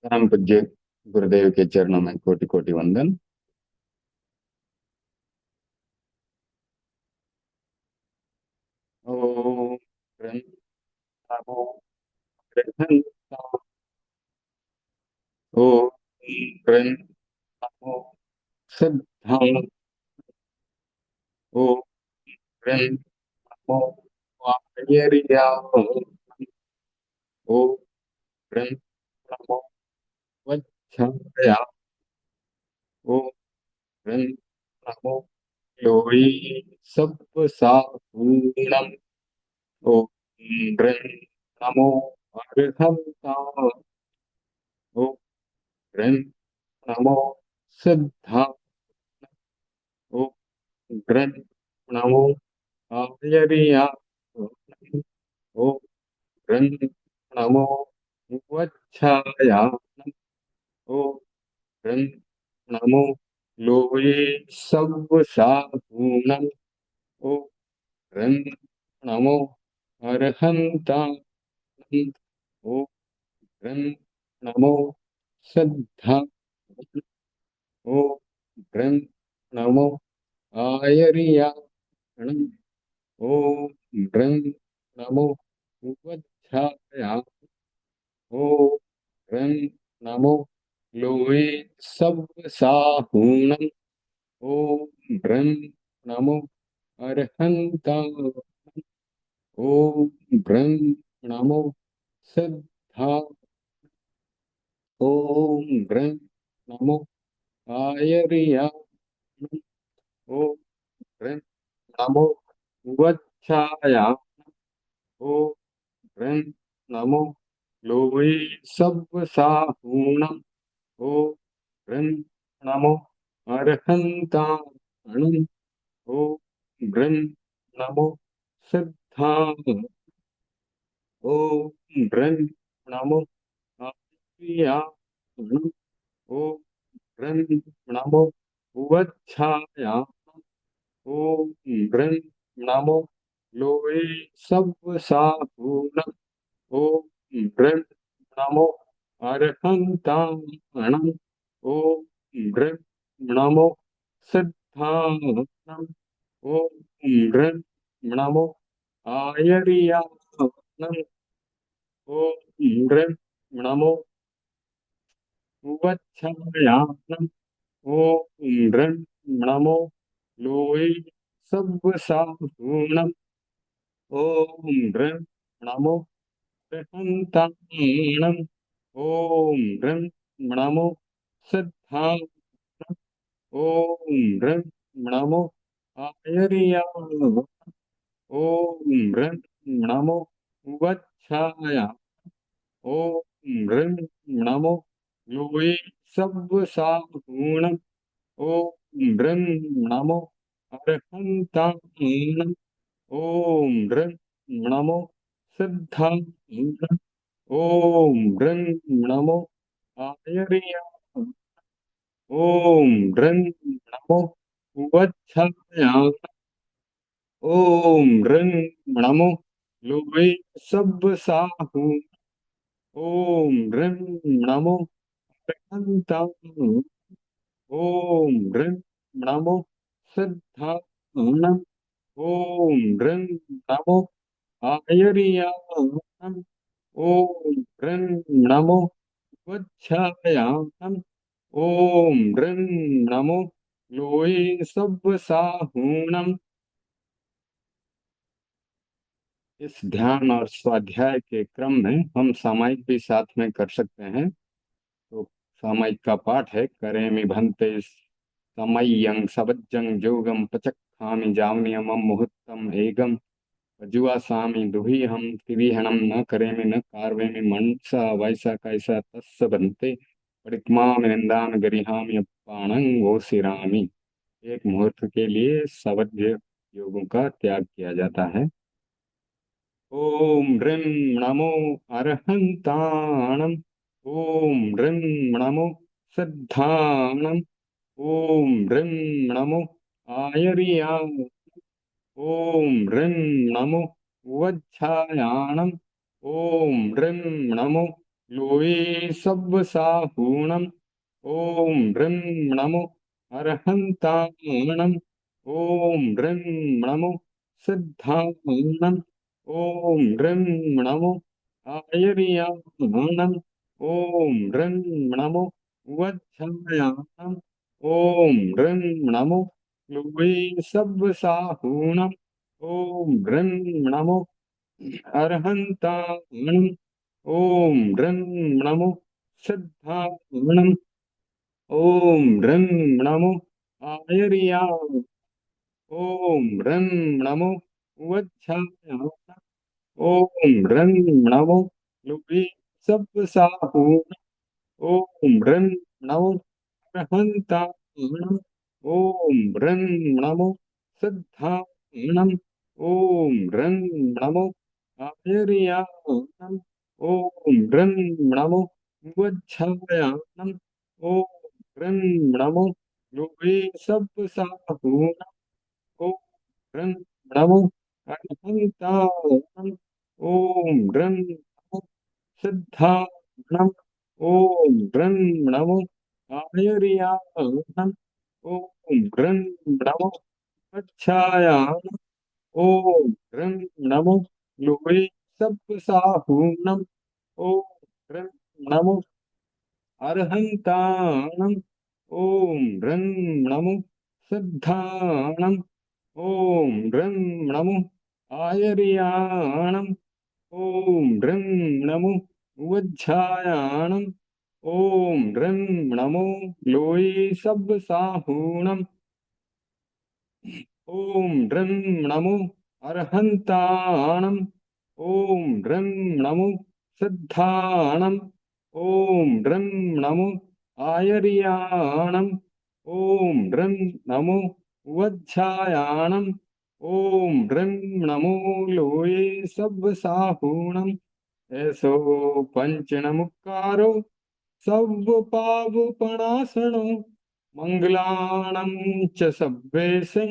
परम पूज्य गुरुदेव के चरणों में कोटि कोटि वंदन। ओम नमो बृहन्नाथ। ओम नमो सिद्धांत। ओम नमो वायर्याय। ओम नमो वज्राय। ओम नमो लोई सब साधूनम। ओम नमो अर्हंताय। ओम नमो सिद्धांत। ओम नमो आर्यभीया। ओम नमो वत्साया। ओम नमो लोये सब साधूनम। ओम नमो अर्हंता। ओम नमो सिद्धा। ओम नमो आयरिया। ओम नमो वत्साया। ओम नमो लोये सब साहूनम। ओम नमो अरहंता। ओम नमो सिद्धा। ओम नमो आयरिया। ओम नमो वत्साया। ओम नमो लोये सब साहूनम। ओम नमो अरहंता। ओम नमो सिद्धा। ओम नमो आर्या। ओम नमो वत्साया। ओम नमो लोये सब साधूनम। ओम नमो अरहंताणम। ओम नमो सिद्धाणम। ओम नमो आयर्याणम। ओम नमो वत्सायाणम। ओम नमो लोये सब साधूनम। ओम नमो हंताणम। ओम नमो सिद्धांत। ओम नमो आयर्याय। ओम नमो वत्साया। ओम नमो लोये सब साधूनम। ओम नमो अरहंताणम। ओम नमो सिद्धांत। ओम नमो आयर्या। ओम नमो वत्साया। ओम नमो लोये सब साहू। ओम नमो अरहंता। ओम नमो सिद्धा। ओम नमो आयर्या। ओम नमो वत्सायाम। ओम नमो लोये सब साहूणम। इस ध्यान और स्वाध्याय के क्रम में हम सामायिक भी साथ में कर सकते हैं। तो सामायिक का पाठ है, करेमि भन्ते समय्यं सवज्जं जोगम पचक्खामि जावनियमं मुहूर्तम एकम। जुआसामि दुहीहम तिविहणम न करेमि न कार्वेमि मनसा वैसा कैसा तस्स बनते। परिक्मामि निंदामि गरिहामि अप्पाणं घोषिरामि। एक मुहूर्त के लिए सवज्ज योगों का त्याग किया जाता है। ओम ह्रीं नमो अरहंताणम। ओम ह्रीं नमो सिद्धाणम। ओम ह्रीं नमो आयर्याय। ओम ह्रीं नमो वत्सायाणम। ओम ह्रीं नमो लोये सब साहूणम। ओम ह्रीं नमो अर्हन्ताणम। ओम ह्रीं नमो सिद्धाणम। ओम ह्रीं नमो आयर्याणम। ओम ह्रीं नमो वज्झायाणम। ओम ह्रीं नमो लोये सब साहूणम। ओम ह्रीं नमो अर्हन्ताणम। ओम ह्रीं नमो सिद्धाणम। ओम ह्रीं नमो आयर्याय। ओम ह्रीं नमो वज्झाय। ओम ह्रीं नमो लोके सब साहू। ओम ह्रीं नमो अर्हन्ताणम। ओम ह्रीं नमो सिद्धाणम। ओम ह्रीं नमो आयर्याय। ओम ह्रीं नमो वज्झायानम। ओम ह्रीं नमो लोके सब साहू। ओम ह्रीं नमो अनंताय। ओम ह्रीं नमो सिद्धाय। ओम ह्रीं नमो आयर्याय। ओम ह्रीं नमो अच्छाय। ओम ह्रीं नमो लोके सब साहूनम। ओम ह्रीं नमो अर्हन्ताणम। ओम ह्रीं नमो सिद्धाणम। ओम ह्रीं नमो आयर्याणम। ओम ह्रीं नमो वज्झायाणम। ओम ह्रीं नमो लोये सब साहूणम। ओम ह्रीं नमो अर्हन्ताणम। ओम ह्रीं नमो सिद्धाणम। ओम ह्रीं नमो आयर्याणम। ओम ह्रीं नमो वज्झायाणम। ओम ह्रीं नमो लोये सब साहूणम। ऐसो पंचनमुक्कारो सब पावपणासनो मंगलाणं च सब्बेसिं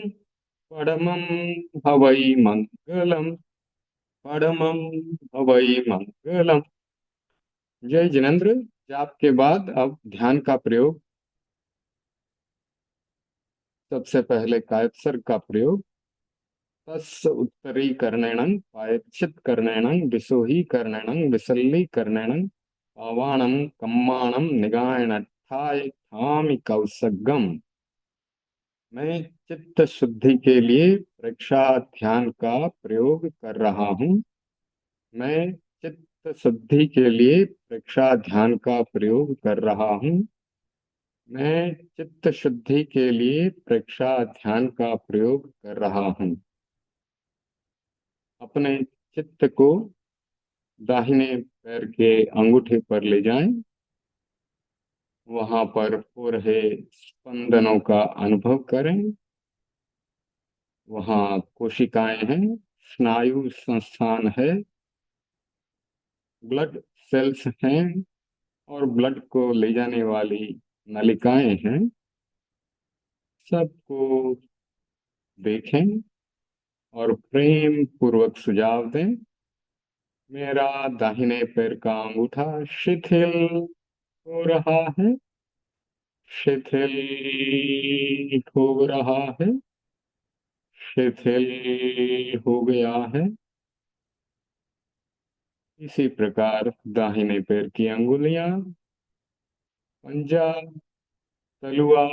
परमं हवै मंगलम। परमं हवै मंगलम। जय जिनेन्द्र। जाप के बाद अब ध्यान का प्रयोग। सबसे पहले कायत्सर्ग का प्रयोग। तस् उत्तरीकरणेन पायच्छित्करणेन विसोहीकरणेन विसल्लीकरणेन पावाणं कम्माणं निगायनठाय थामि कौसगम। मैं चित्त शुद्धि के लिए प्रेक्षा ध्यान का प्रयोग कर रहा हूँ। मैं चित्त शुद्धि के लिए प्रेक्षा ध्यान का प्रयोग कर रहा हूँ। मैं चित्त शुद्धि के लिए प्रेक्षा ध्यान का प्रयोग कर रहा हूँ। अपने चित्त को दाहिने पैर के अंगूठे पर ले जाएं। वहां पर हो रहे स्पंदनों का अनुभव करें। वहां कोशिकाएं हैं, स्नायु संस्थान है, ब्लड सेल्स हैं और ब्लड को ले जाने वाली नलिकाएं हैं। सबको देखें और प्रेम पूर्वक सुझाव दें। मेरा दाहिने पैर का अंगूठा शिथिल हो रहा है। शिथिल हो रहा है। शिथिल हो गया है। इसी प्रकार दाहिने पैर की अंगुलियां, पंजा, तलुआ,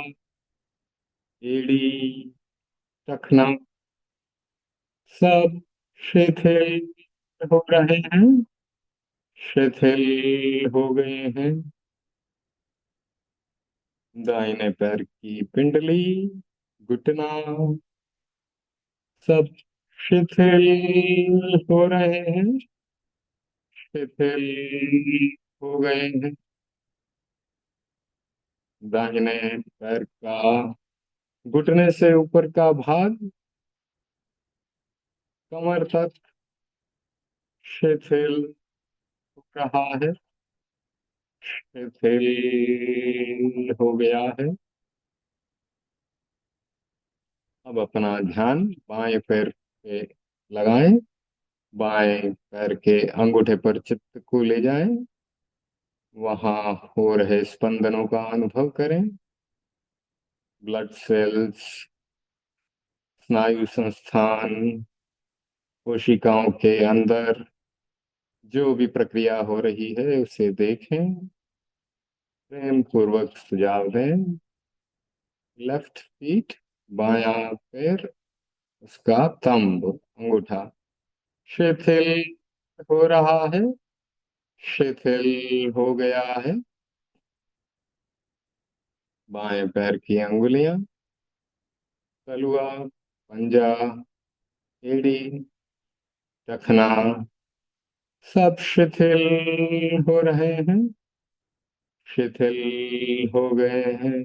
एड़ी, टखना सब शिथिल हो रहे हैं। शिथिल हो गए हैं। दाहिने पैर की पिंडली, घुटना सब शिथिल हो रहे हैं। शिथिल हो गए हैं। दाहिने पैर का घुटने से ऊपर का भाग, कमर तक शिथिल हो रहा है। शिथिल हो गया है। अब अपना ध्यान बाएं पैर पे लगाएं। बाएं पैर के अंगूठे पर चित्त को ले जाएं। वहां हो रहे स्पंदनों का अनुभव करें। ब्लड सेल्स, स्नायु संस्थान, कोशिकाओं के अंदर जो भी प्रक्रिया हो रही है उसे देखें। प्रेम पूर्वक सुझाव दें। लेफ्ट फीट, बायां पैर, उसका थंब, अंगूठा शिथिल हो रहा है, शिथिल हो गया है। बाएं पैर की अंगुलियां, तलुआ, पंजा, एड़ी, टखना, सब शिथिल हो रहे हैं, शिथिल हो गए हैं।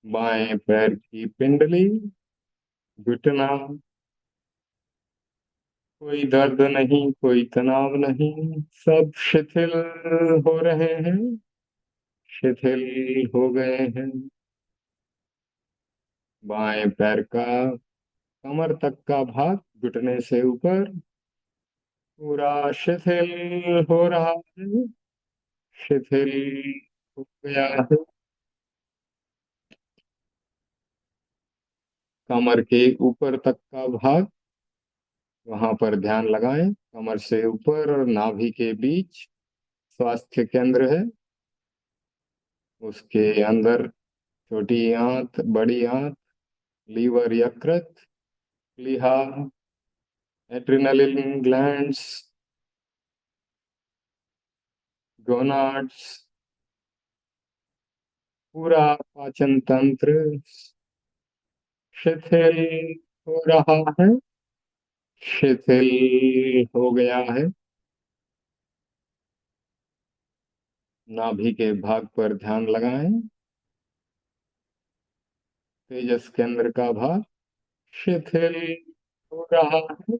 बाएं पैर की पिंडली, घुटना, कोई दर्द नहीं, कोई तनाव नहीं, सब शिथिल हो रहे हैं, शिथिल हो गए हैं। बाएं पैर का कमर तक का भाग, घुटने से ऊपर, पूरा शिथिल हो रहा है, शिथिल हो गया है। कमर के ऊपर तक का भाग, वहां पर ध्यान लगाएं। कमर से ऊपर और नाभि के बीच स्वास्थ्य केंद्र है। उसके अंदर छोटी आंत, बड़ी आंत, लीवर, यकृत, प्लीहा, एड्रिनलिन ग्लैंड्स, गोनाड्स, पूरा पाचन तंत्र शिथिल हो रहा है, शिथिल हो गया है। नाभि के भाग पर ध्यान लगाएं। तेजस केंद्र का भाग शिथिल हो रहा है,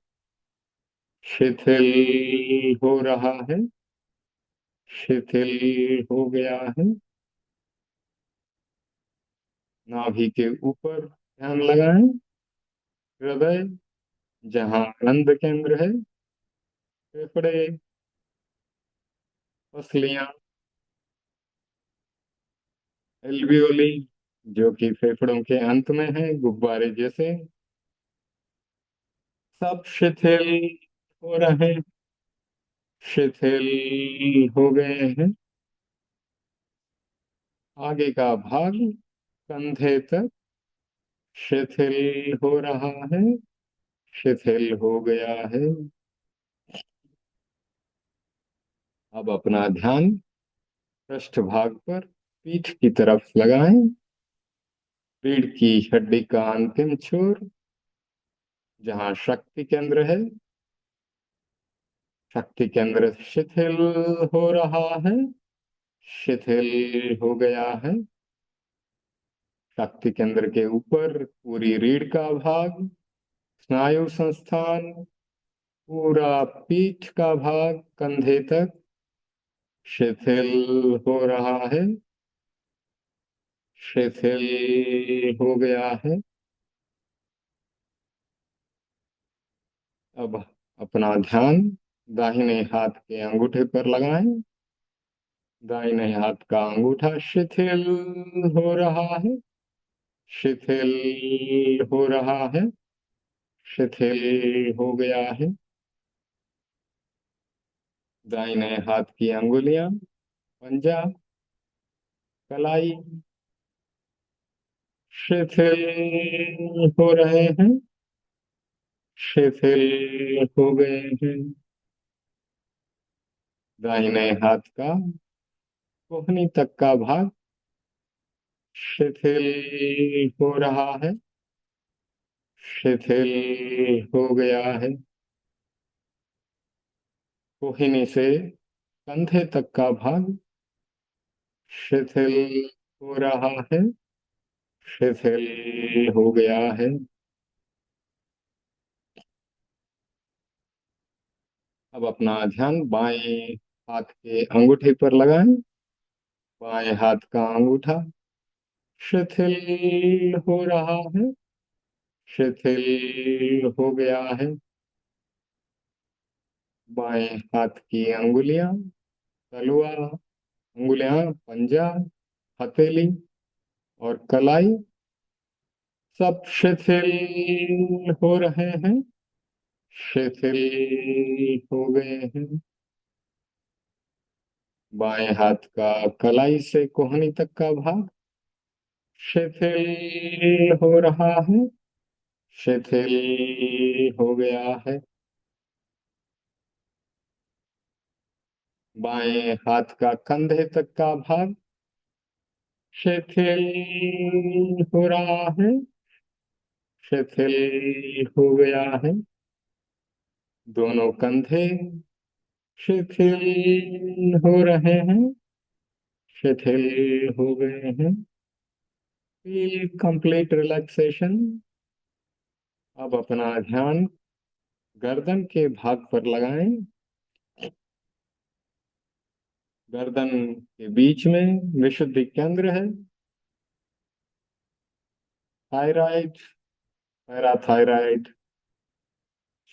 शिथिल हो रहा है, शिथिल हो गया है। नाभि के ऊपर ध्यान लगाएं। हृदय, जहाँ आनंद केंद्र है, फेफड़े, पसलियां, एल्वियोली, जो कि फेफड़ों के अंत में है, गुब्बारे जैसे, सब शिथिल हो रहे, शिथिल हो गए हैं। आगे का भाग कंधे तक शिथिल हो रहा है, शिथिल हो गया है। अब अपना ध्यान पृष्ठ भाग पर, पीठ की तरफ लगाएं। रीढ़ की हड्डी का अंतिम छोर, जहाँ शक्ति केंद्र है, शक्ति केंद्र शिथिल हो रहा है, शिथिल हो गया है। शक्ति केंद्र के ऊपर पूरी रीढ़ का भाग, स्नायु संस्थान, पूरा पीठ का भाग कंधे तक शिथिल हो रहा है, शिथिल हो गया है। अब अपना ध्यान दाहिने हाथ के अंगूठे पर लगाएं। दाहिने हाथ का अंगूठा शिथिल हो रहा है, शिथिल हो रहा है, शिथिल हो गया है। दाहिने हाथ की अंगुलियां, पंजा, कलाई शिथिल हो रहे हैं, शिथिल हो गए हैं। दाहिने हाथ का कोहनी तक का भाग शिथिल हो रहा है, शिथिल हो गया है। कोहनी से कंधे तक का भाग शिथिल हो रहा है, शिथिल हो गया है। अब अपना ध्यान बाएं हाथ के अंगूठे पर लगाएं। बाएं हाथ का अंगूठा शिथिल हो रहा है, शिथिल हो गया है। बाएं हाथ की अंगुलियां, तलवा, अंगुलियां, पंजा, हथेली और कलाई सब शिथिल हो रहे हैं, शिथिल हो गए हैं। बाएं हाथ का कलाई से कोहनी तक का भाग शिथिल हो रहा है, शिथिल हो गया है। बाएं हाथ का कंधे तक का भाग शिथिल हो रहा है, शिथिल हो गया है। दोनों कंधे शिथिल हो रहे हैं, शिथिल हो गए हैं। Feel complete relaxation. अब अपना ध्यान गर्दन के भाग पर लगाएं। गर्दन के बीच में विशुद्धि केंद्र है। थायराइड, पैराथायराइड,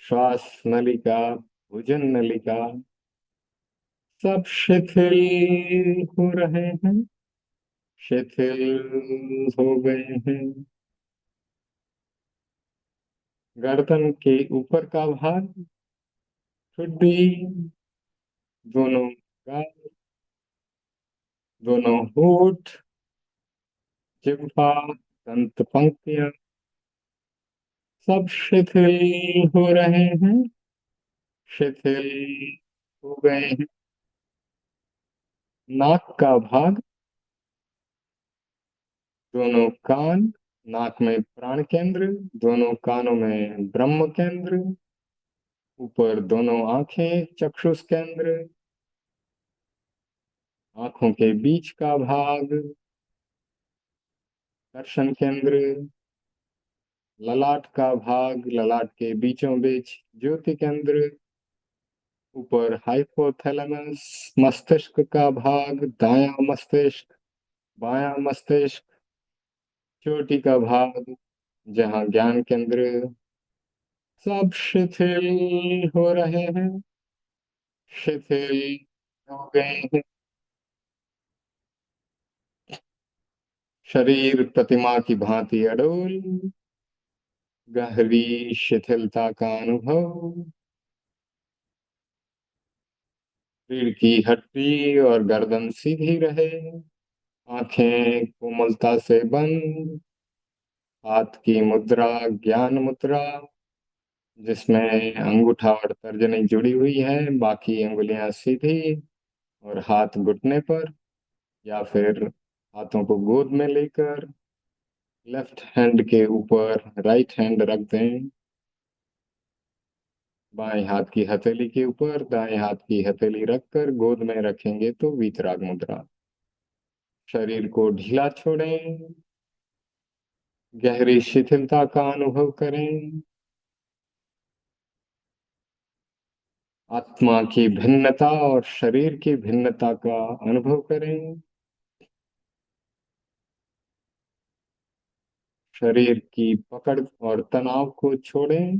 श्वास नलिका, भोजन नलिका सब शिथिल हो रहे हैं, शिथिल हो गए हैं। गर्दन के ऊपर का भाग, ठुड्डी, दोनों गाल, दोनों होठ, जिह्वा, दंत पंक्तियां सब शिथिल हो रहे हैं, शिथिल हो गए हैं। नाक का भाग, दोनों कान, नाक में प्राण केंद्र, दोनों कानों में ब्रह्म केंद्र, ऊपर दोनों आंखें चक्षुष केंद्र, आंखों के बीच का भाग दर्शन केंद्र, ललाट का भाग, ललाट के बीचों बीच ज्योति केंद्र, ऊपर हाइपोथैलेमस, मस्तिष्क का भाग दायां मस्तिष्क, बायां मस्तिष्क, चोटी का भाग जहाँ ज्ञान केंद्र सब शिथिल हो रहे हैं, शिथिल हो गए हैं। शरीर प्रतिमा की भांति अडोल, गहरी शिथिलता का अनुभव। रीढ़ की हड्डी और गर्दन सीधी रहे, आंखें कोमलता से बंद, हाथ की मुद्रा ज्ञान मुद्रा जिसमें अंगूठा और तर्जनी जुड़ी हुई है, बाकी अंगुलियां सीधी और हाथ घुटने पर या फिर हाथों को गोद में लेकर लेफ्ट हैंड के ऊपर राइट हैंड रख दें। बाएं हाथ की हथेली के ऊपर दाएं हाथ की हथेली रखकर गोद में रखेंगे तो वीतराग मुद्रा। शरीर को ढीला छोड़ें, गहरी शिथिलता का अनुभव करें। आत्मा की भिन्नता और शरीर की भिन्नता का अनुभव करें। शरीर की पकड़ और तनाव को छोड़ें।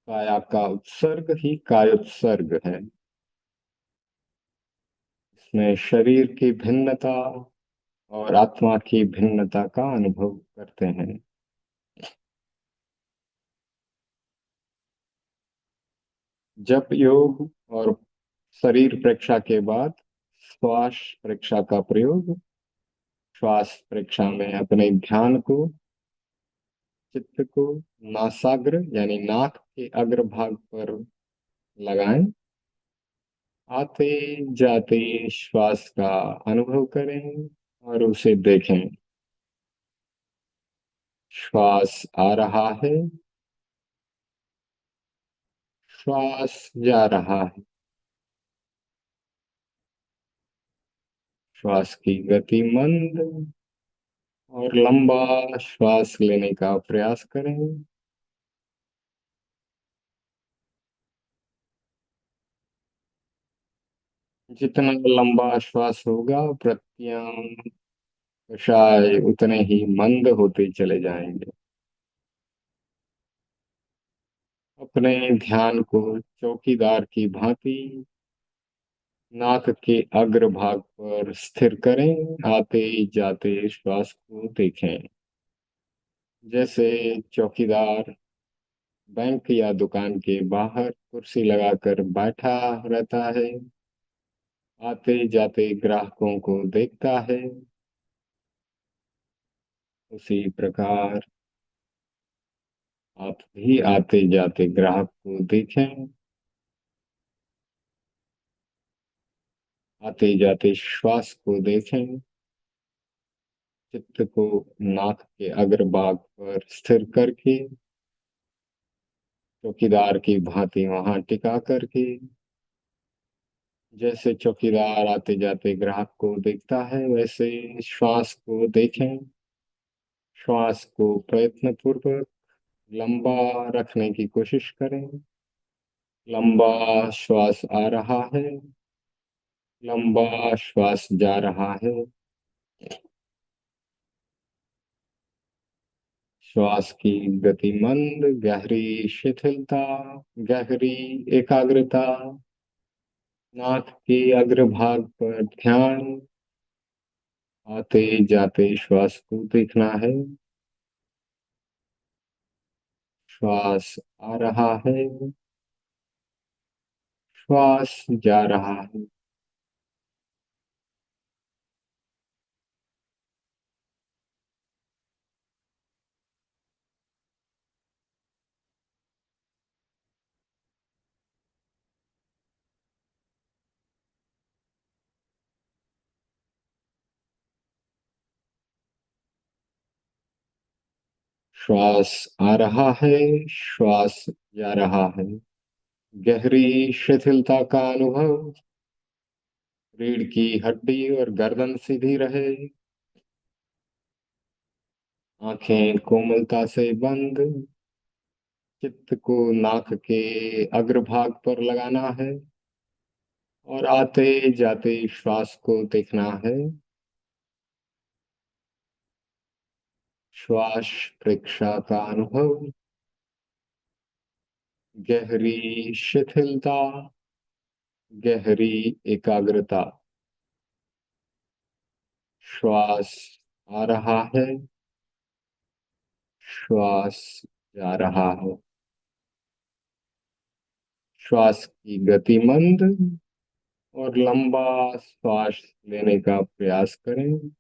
काया का उत्सर्ग ही काय उत्सर्ग है। इसमें शरीर की भिन्नता और आत्मा की भिन्नता का अनुभव करते हैं। जप योग और शरीर प्रेक्षा के बाद श्वास प्रेक्षा का प्रयोग। श्वास प्रेक्षा में अपने ध्यान को, चित्त को नासाग्र यानी नाक के अग्रभाग पर लगाएं। आते जाते श्वास का अनुभव करें और उसे देखें। श्वास आ रहा है, श्वास जा रहा है। श्वास की गति मंद और लंबा श्वास लेने का प्रयास करें। जितना लंबा श्वास होगा प्रत्याशय उतने ही मंद होते चले जाएंगे। अब अपने ध्यान को चौकीदार की भांति नाक के अग्रभाग पर स्थिर करें। आते जाते श्वास को देखें। जैसे चौकीदार बैंक या दुकान के बाहर कुर्सी लगाकर बैठा रहता है, आते जाते ग्राहकों को देखता है, उसी प्रकार आप भी आते जाते ग्राहक को देखें। आते जाते श्वास को देखें। चित्त को नाक के अग्रभाग पर स्थिर करके चौकीदार की भांति वहां टिका करके, जैसे चौकीदार आते जाते ग्राहक को देखता है वैसे श्वास को देखें। श्वास को प्रयत्न पूर्वक लंबा रखने की कोशिश करें। लंबा श्वास आ रहा है, लंबा श्वास जा रहा है। श्वास की गति मंद, गहरी शिथिलता, गहरी एकाग्रता। नाक के अग्रभाग पर ध्यान। आते जाते श्वास को देखना है। श्वास आ रहा है, श्वास जा रहा है। श्वास आ रहा है, श्वास जा रहा है। गहरी शिथिलता का अनुभव। रीढ़ की हड्डी और गर्दन सीधी रहे। आंखें कोमलता से बंद। चित्त को नाक के अग्रभाग पर लगाना है और आते जाते श्वास को देखना है। श्वास परीक्षा का अनुभव। गहरी शिथिलता, गहरी एकाग्रता। श्वास आ रहा है, श्वास जा रहा है। श्वास की गति मंद और लंबा श्वास लेने का प्रयास करें।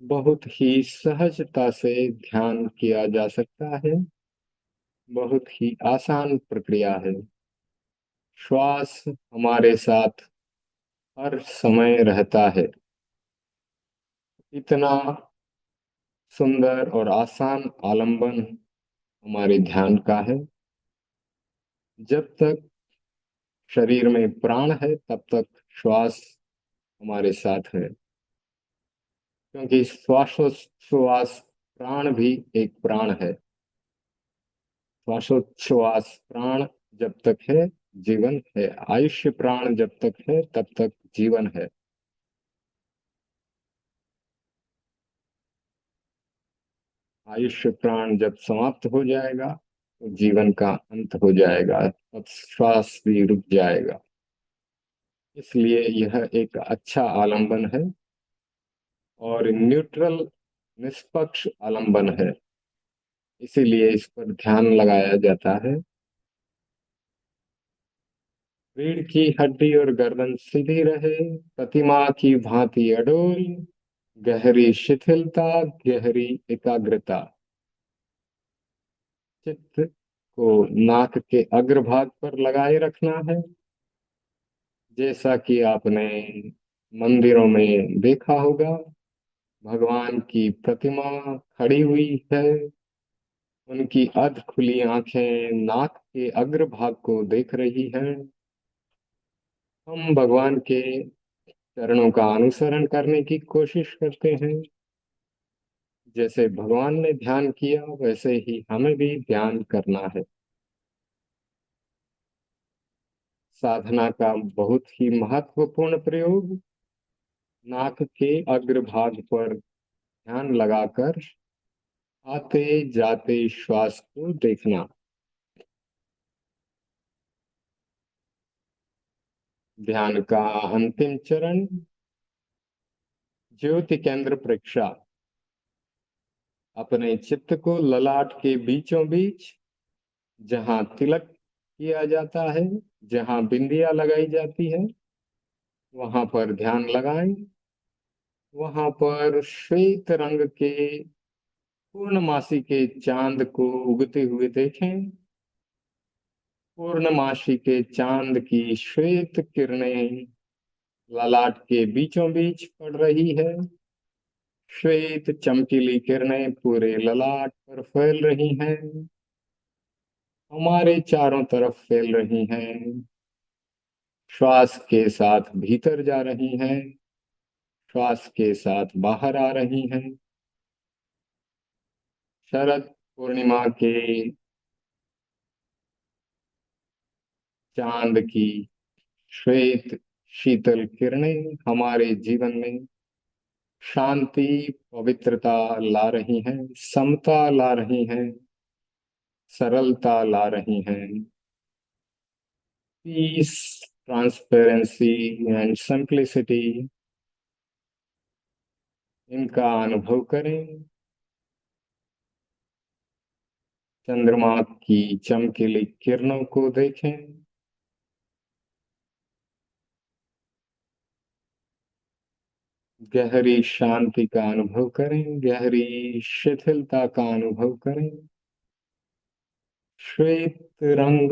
बहुत ही सहजता से ध्यान किया जा सकता है। बहुत ही आसान प्रक्रिया है। श्वास हमारे साथ हर समय रहता है। इतना सुंदर और आसान आलंबन हमारे ध्यान का है। जब तक शरीर में प्राण है तब तक श्वास हमारे साथ है, क्योंकि श्वासोच्छ्वास प्राण भी एक प्राण है। श्वासोच्छ्वास प्राण जब तक है जीवन है। आयुष्य प्राण जब तक है तब तक जीवन है। आयुष्य प्राण जब समाप्त हो जाएगा तो जीवन का अंत हो जाएगा, तब श्वास भी रुक जाएगा। इसलिए यह एक अच्छा आलंबन है और न्यूट्रल, निष्पक्ष आलंबन है। इसीलिए इस पर ध्यान लगाया जाता है। रीढ़ की हड्डी और गर्दन सीधी रहे। प्रतिमा की भांति अडोल। गहरी शिथिलता, गहरी एकाग्रता। चित्त को नाक के अग्रभाग पर लगाए रखना है। जैसा कि आपने मंदिरों में देखा होगा, भगवान की प्रतिमा खड़ी हुई है। उनकी अध खुली आंखें नाक के अग्रभाग को देख रही हैं। हम भगवान के चरणों का अनुसरण करने की कोशिश करते हैं। जैसे भगवान ने ध्यान किया वैसे ही हमें भी ध्यान करना है। साधना का बहुत ही महत्वपूर्ण प्रयोग नाक के अग्रभाग पर ध्यान लगाकर आते जाते श्वास को देखना। ध्यान का अंतिम चरण ज्योति केंद्र प्रेक्षा। अपने चित्त को ललाट के बीचों बीच, जहाँ तिलक किया जाता है, जहाँ बिंदिया लगाई जाती है, वहां पर ध्यान लगाएं। वहां पर श्वेत रंग के पूर्णमासी के चांद को उगते हुए देखें। पूर्णमासी के चांद की श्वेत किरणें ललाट के बीचों बीच पड़ रही है। श्वेत चमकीली किरणें पूरे ललाट पर फैल रही हैं, हमारे चारों तरफ फैल रही हैं। श्वास के साथ भीतर जा रही हैं, श्वास के साथ बाहर आ रही हैं। शरद पूर्णिमा के चांद की श्वेत शीतल किरणें हमारे जीवन में शांति, पवित्रता ला रही हैं, समता ला रही हैं, सरलता ला रही हैं। पीस, ट्रांसपेरेंसी एंड सिंप्लिसिटी, इनका अनुभव करें। चंद्रमा की चमकीली किरणों को देखें। गहरी शांति का अनुभव करें, गहरी शिथिलता का अनुभव करें। श्वेत रंग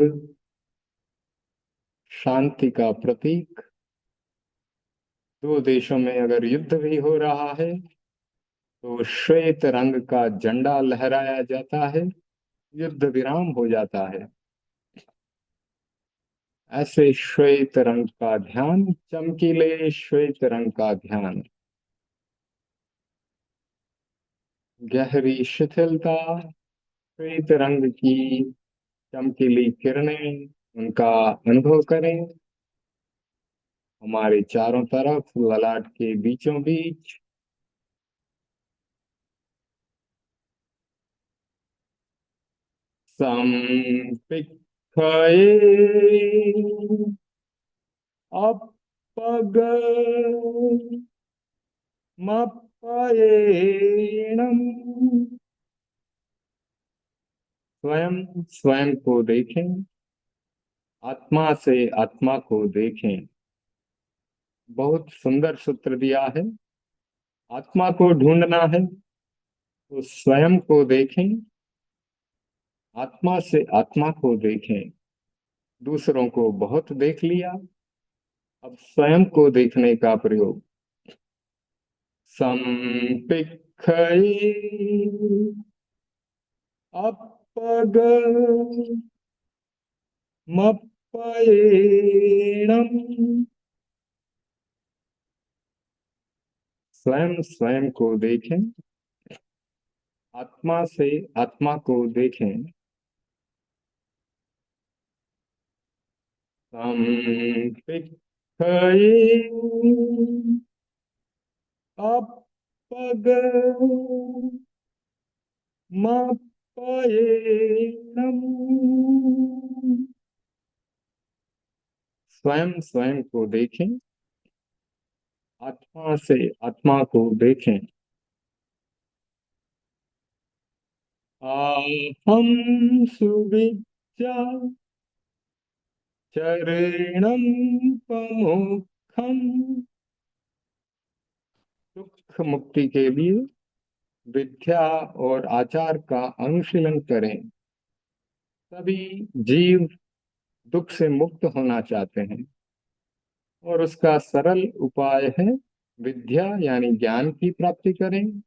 शांति का प्रतीक। दो देशों में अगर युद्ध भी हो रहा है तो श्वेत रंग का झंडा लहराया जाता है, युद्ध विराम हो जाता है। ऐसे श्वेत रंग का ध्यान, चमकीले श्वेत रंग का ध्यान। गहरी शिथिलता, श्वेत रंग की चमकीली किरणें, उनका अनुभव करें। हमारे चारों तरफ ललाट के बीचों बीच संपिक्खये अपगमप्पयेणम्। स्वयं स्वयं को देखें, आत्मा से आत्मा को देखें। बहुत सुंदर सूत्र दिया है। आत्मा को ढूंढना है तो स्वयं को देखें, आत्मा से आत्मा को देखें। दूसरों को बहुत देख लिया, अब स्वयं को देखने का प्रयोग। संपिक्खये अपगमप्पयेणम्। स्वयं स्वयं को देखें, आत्मा से आत्मा को देखें। संपिक्खये अपगमप्पयेणम्। स्वयं स्वयं को देखें, आत्मा से आत्मा को देखें। आहम सुविद्या चरणम प्रमुखम। दुख मुक्ति के लिए विद्या और आचार का अनुशीलन करें। सभी जीव दुख से मुक्त होना चाहते हैं और उसका सरल उपाय है विद्या, यानी ज्ञान की प्राप्ति करें,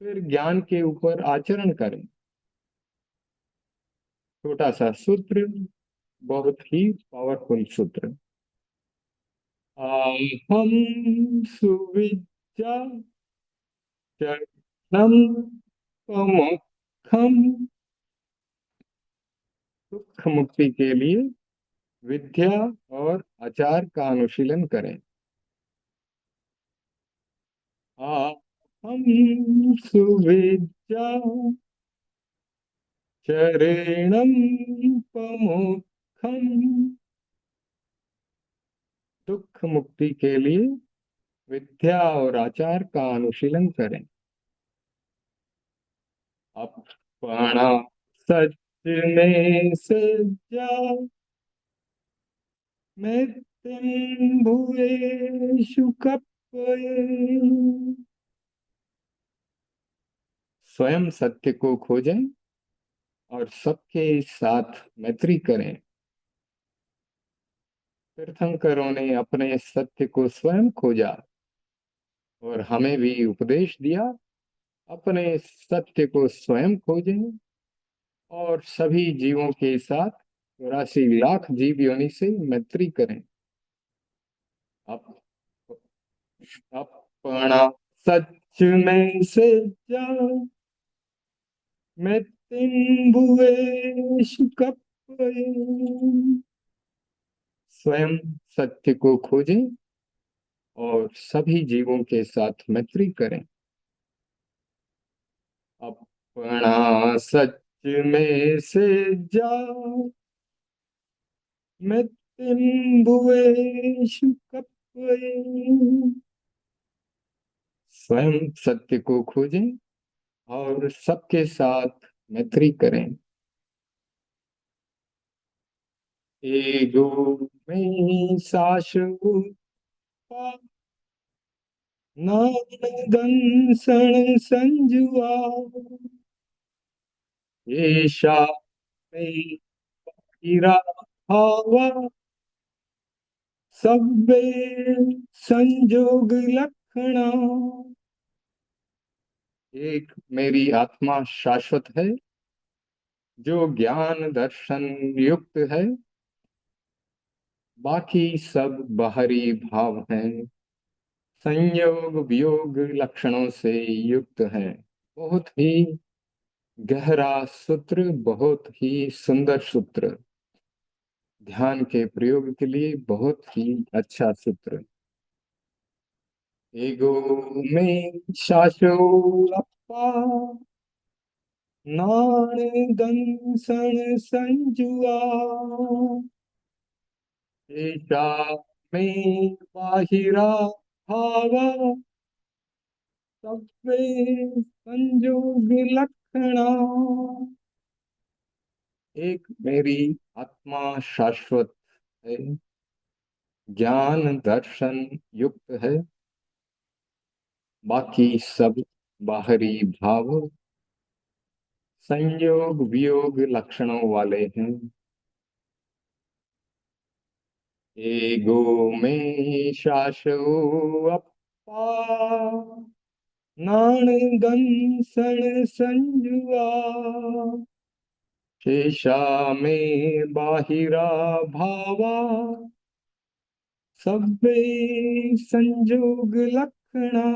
फिर ज्ञान के ऊपर आचरण करें। छोटा सा सूत्र, बहुत ही पावरफुल सूत्र। हम सुविद्या चरणम प्रमुखम। दुख मुक्ति के लिए विद्या और आचार का अनुशीलन करें। हम सुविद्या चरणम पमुखम। दुख मुक्ति के लिए विद्या और आचार का अनुशीलन करें। अपना सच में सजा मैं तिम भुएषु कपये। स्वयं सत्य को खोजें और सबके साथ मैत्री करें। तीर्थंकरों ने अपने सत्य को स्वयं खोजा और हमें भी उपदेश दिया। अपने सत्य को स्वयं खोजें और सभी जीवों के साथ 84 लाख जीव योनि से मैत्री करें। अप, अपना सच में से जाओ मैं तिन भुवेश कपये। स्वयं सत्य को खोजें और सभी जीवों के साथ मैत्री करें। अपना सच में से जाओ मैं तिन भुवेश कपये। स्वयं सत्य को खोजें और सबके साथ मैत्री करें। एगो में शाश्वत नादन सण संजुआ। ऐशा में हीरा भावा सब्बे संजोग लक्षणा। एक मेरी आत्मा शाश्वत है जो ज्ञान दर्शन युक्त है। बाकी सब बाहरी भाव हैं, संयोग वियोग लक्षणों से युक्त है। बहुत ही गहरा सूत्र, बहुत ही सुंदर सूत्र। ध्यान के प्रयोग के लिए बहुत ही अच्छा सूत्र। एगो में शाशो अप्पा नाण दंसन संजुआ। ईशा में बाहिरा भावा सब्बे संजोग लक्षणा। एक मेरी आत्मा शाश्वत है, ज्ञान दर्शन युक्त है। बाकी सब बाहरी भाव संयोग वियोग लक्षणों वाले हैं। एगो में शाशो अप्पा नाण दंसन संजुआ। शेषा में बाहिरा भावा सब्बे संजोग लक्षणा।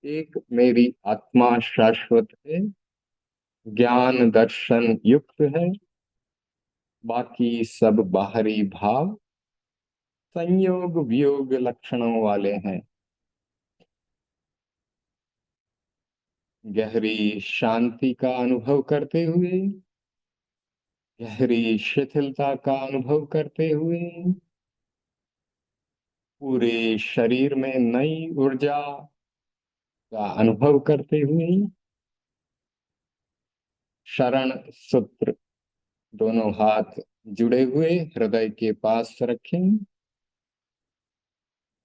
एक मेरी आत्मा शाश्वत है, ज्ञान दर्शन युक्त है। बाकी सब बाहरी भाव संयोग वियोग लक्षणों वाले हैं। गहरी शांति का अनुभव करते हुए, गहरी शिथिलता का अनुभव करते हुए, पूरे शरीर में नई ऊर्जा का अनुभव करते हुए, शरण सूत्र दोनों हाथ जुड़े हुए हृदय के पास रखें।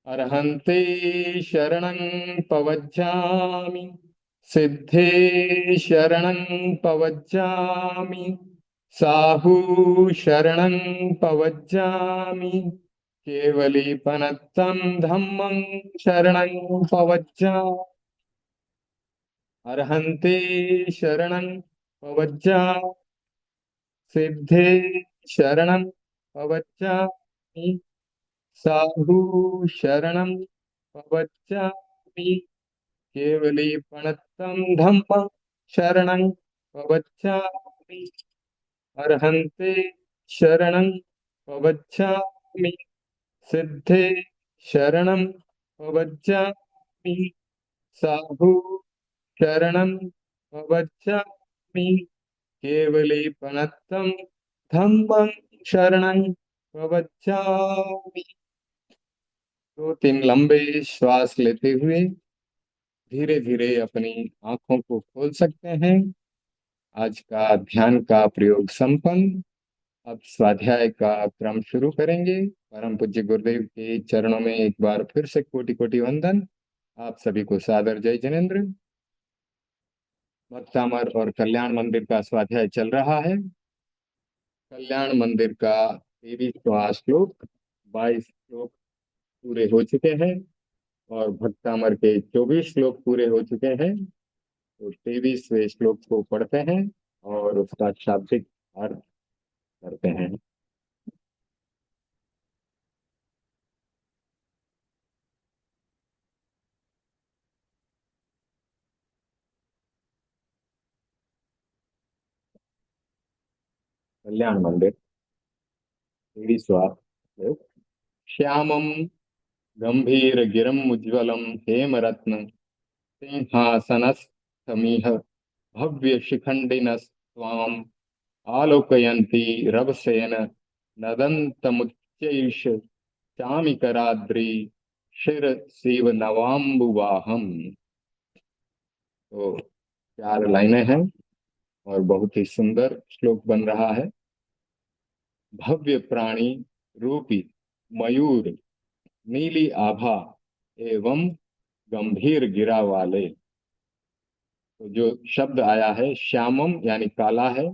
अर्हन्ते शरणं पवज्जामि सिद्धे शरणं पवज्जामि साहू शरणं पवज्जामि केवलीपनत्तं धम्मं शरणं पवज्जामि। अर्हन्ते शरणं पवज्जामि सिद्धे शरणं पवज्जामि साहू शरणं पवज्जामि केवलीपनत्तं धम्मं शरणं पवज्जामि। अर्हन्ते शरणं पवज्जामि सिद्धे शरणं पवज्जामि साहु शरणं प्रवक्ष्यामि केवलीपनत्तं धम्मं शरणं प्रवक्ष्यामि। दो तीन लंबे श्वास लेते हुए धीरे धीरे अपनी आंखों को खोल सकते हैं। आज का ध्यान का प्रयोग संपन्न। अब स्वाध्याय का क्रम शुरू करेंगे। परम पूज्य गुरुदेव के चरणों में एक बार फिर से कोटि कोटि वंदन। आप सभी को सादर जय जिनेन्द्र। भक्तामर और कल्याण मंदिर का स्वाध्याय चल रहा है। कल्याण मंदिर का 23वां श्लोक, 22 श्लोक पूरे हो चुके हैं और भक्तामर के 24 श्लोक पूरे हो चुके हैं। तो 23वें श्लोक को पढ़ते हैं और उसका शाब्दिक अर्थ करते हैं। कल्याण मंदिर 23वां श्लोक। श्यामं गंभीर गिरम उज्ज्वलम हेमरत्न सिंहासनस्थमिह भव्य शिखंडिनस्त्वाम् आलोकयन्ति रवसेन नदन्तमुच्चैष चामिकराद्रि शिरसीव नवाम्बुवाहम। तो 4 लाइनें हैं और बहुत ही सुंदर श्लोक बन रहा है। भव्य प्राणी रूपी मयूर नीली आभा एवं गंभीर गिरा वाले। तो जो शब्द आया है श्यामम यानी काला है,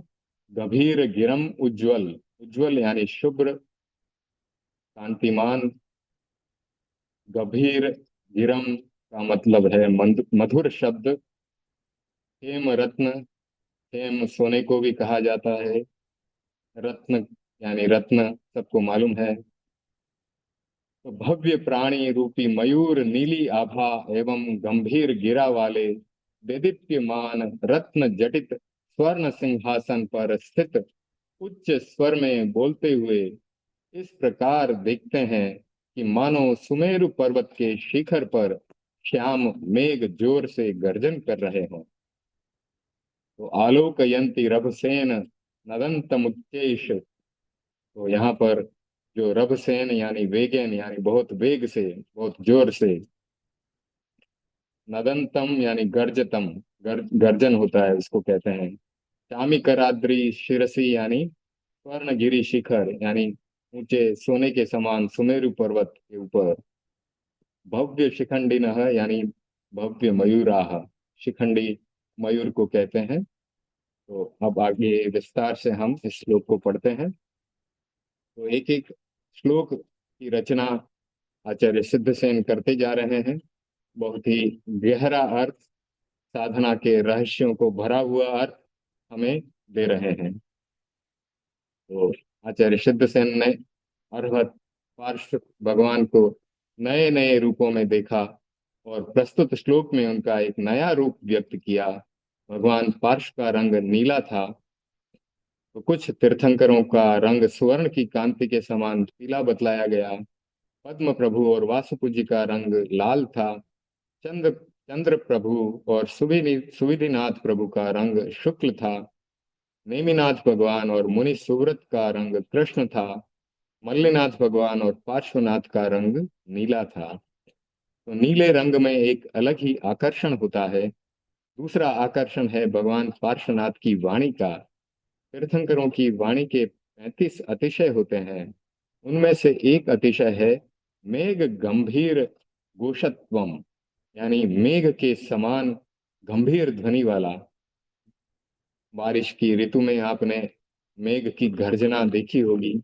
गंभीर गिरम उज्जवल, उज्जवल यानी शुभ्र कांतिमान, गंभीर गिरम का मतलब है मधुर शब्द। हेम रत्न, हेम सोने को भी कहा जाता है, रत्न यानी रत्न सबको मालूम है। तो भव्य प्राणी रूपी मयूर नीली आभा एवं गंभीर गिरा वाले देदीप्यमान रत्न जटित स्वर्ण सिंहासन पर स्थित उच्च स्वर में बोलते हुए इस प्रकार देखते हैं कि मानो सुमेरु पर्वत के शिखर पर श्याम मेघ जोर से गर्जन कर रहे हों। तो आलोकयंती रभसेन नदंतमुच्चैष। तो यहाँ पर जो रभसेन यानी वेगेन यानी बहुत वेग से, बहुत जोर से, नदंतम यानी गर्जतम, गर्जन होता है उसको कहते हैं। चामिकराद्रि शिरसी यानी स्वर्णगिरी शिखर यानी ऊंचे सोने के समान सुमेरु पर्वत के ऊपर। भव्य शिखंडिनः यानी भव्य मयूराह, शिखंडी मयूर को कहते हैं। तो अब आगे विस्तार से हम इस श्लोक को पढ़ते हैं। तो एक एक श्लोक की रचना आचार्य सिद्धसेन करते जा रहे हैं। बहुत ही गहरा अर्थ, साधना के रहस्यों को भरा हुआ अर्थ हमें दे रहे हैं। तो आचार्य सिद्धसेन ने अरहत पार्श्व भगवान को नए नए रूपों में देखा और प्रस्तुत श्लोक में उनका एक नया रूप व्यक्त किया। भगवान पार्श्व का रंग नीला था, तो कुछ तीर्थंकरों का रंग स्वर्ण की कांति के समान पीला बतलाया गया। पद्म प्रभु और वासुपु जी का रंग लाल था। चंद्र चंद्र प्रभु और सुविधिनाथ प्रभु का रंग शुक्ल था। नेमिनाथ भगवान और मुनि सुव्रत का रंग कृष्ण था। मल्लिनाथ भगवान और पार्श्वनाथ का रंग नीला था। तो नीले रंग में एक अलग ही आकर्षण होता है। दूसरा आकर्षण है भगवान पार्श्वनाथ की वाणी का। तीर्थंकरों की वाणी के 35 अतिशय होते हैं। उनमें से एक अतिशय है मेघ गंभीर घोषत्वम, यानी मेघ के समान गंभीर ध्वनि वाला। बारिश की ऋतु में आपने मेघ की गर्जना देखी होगी,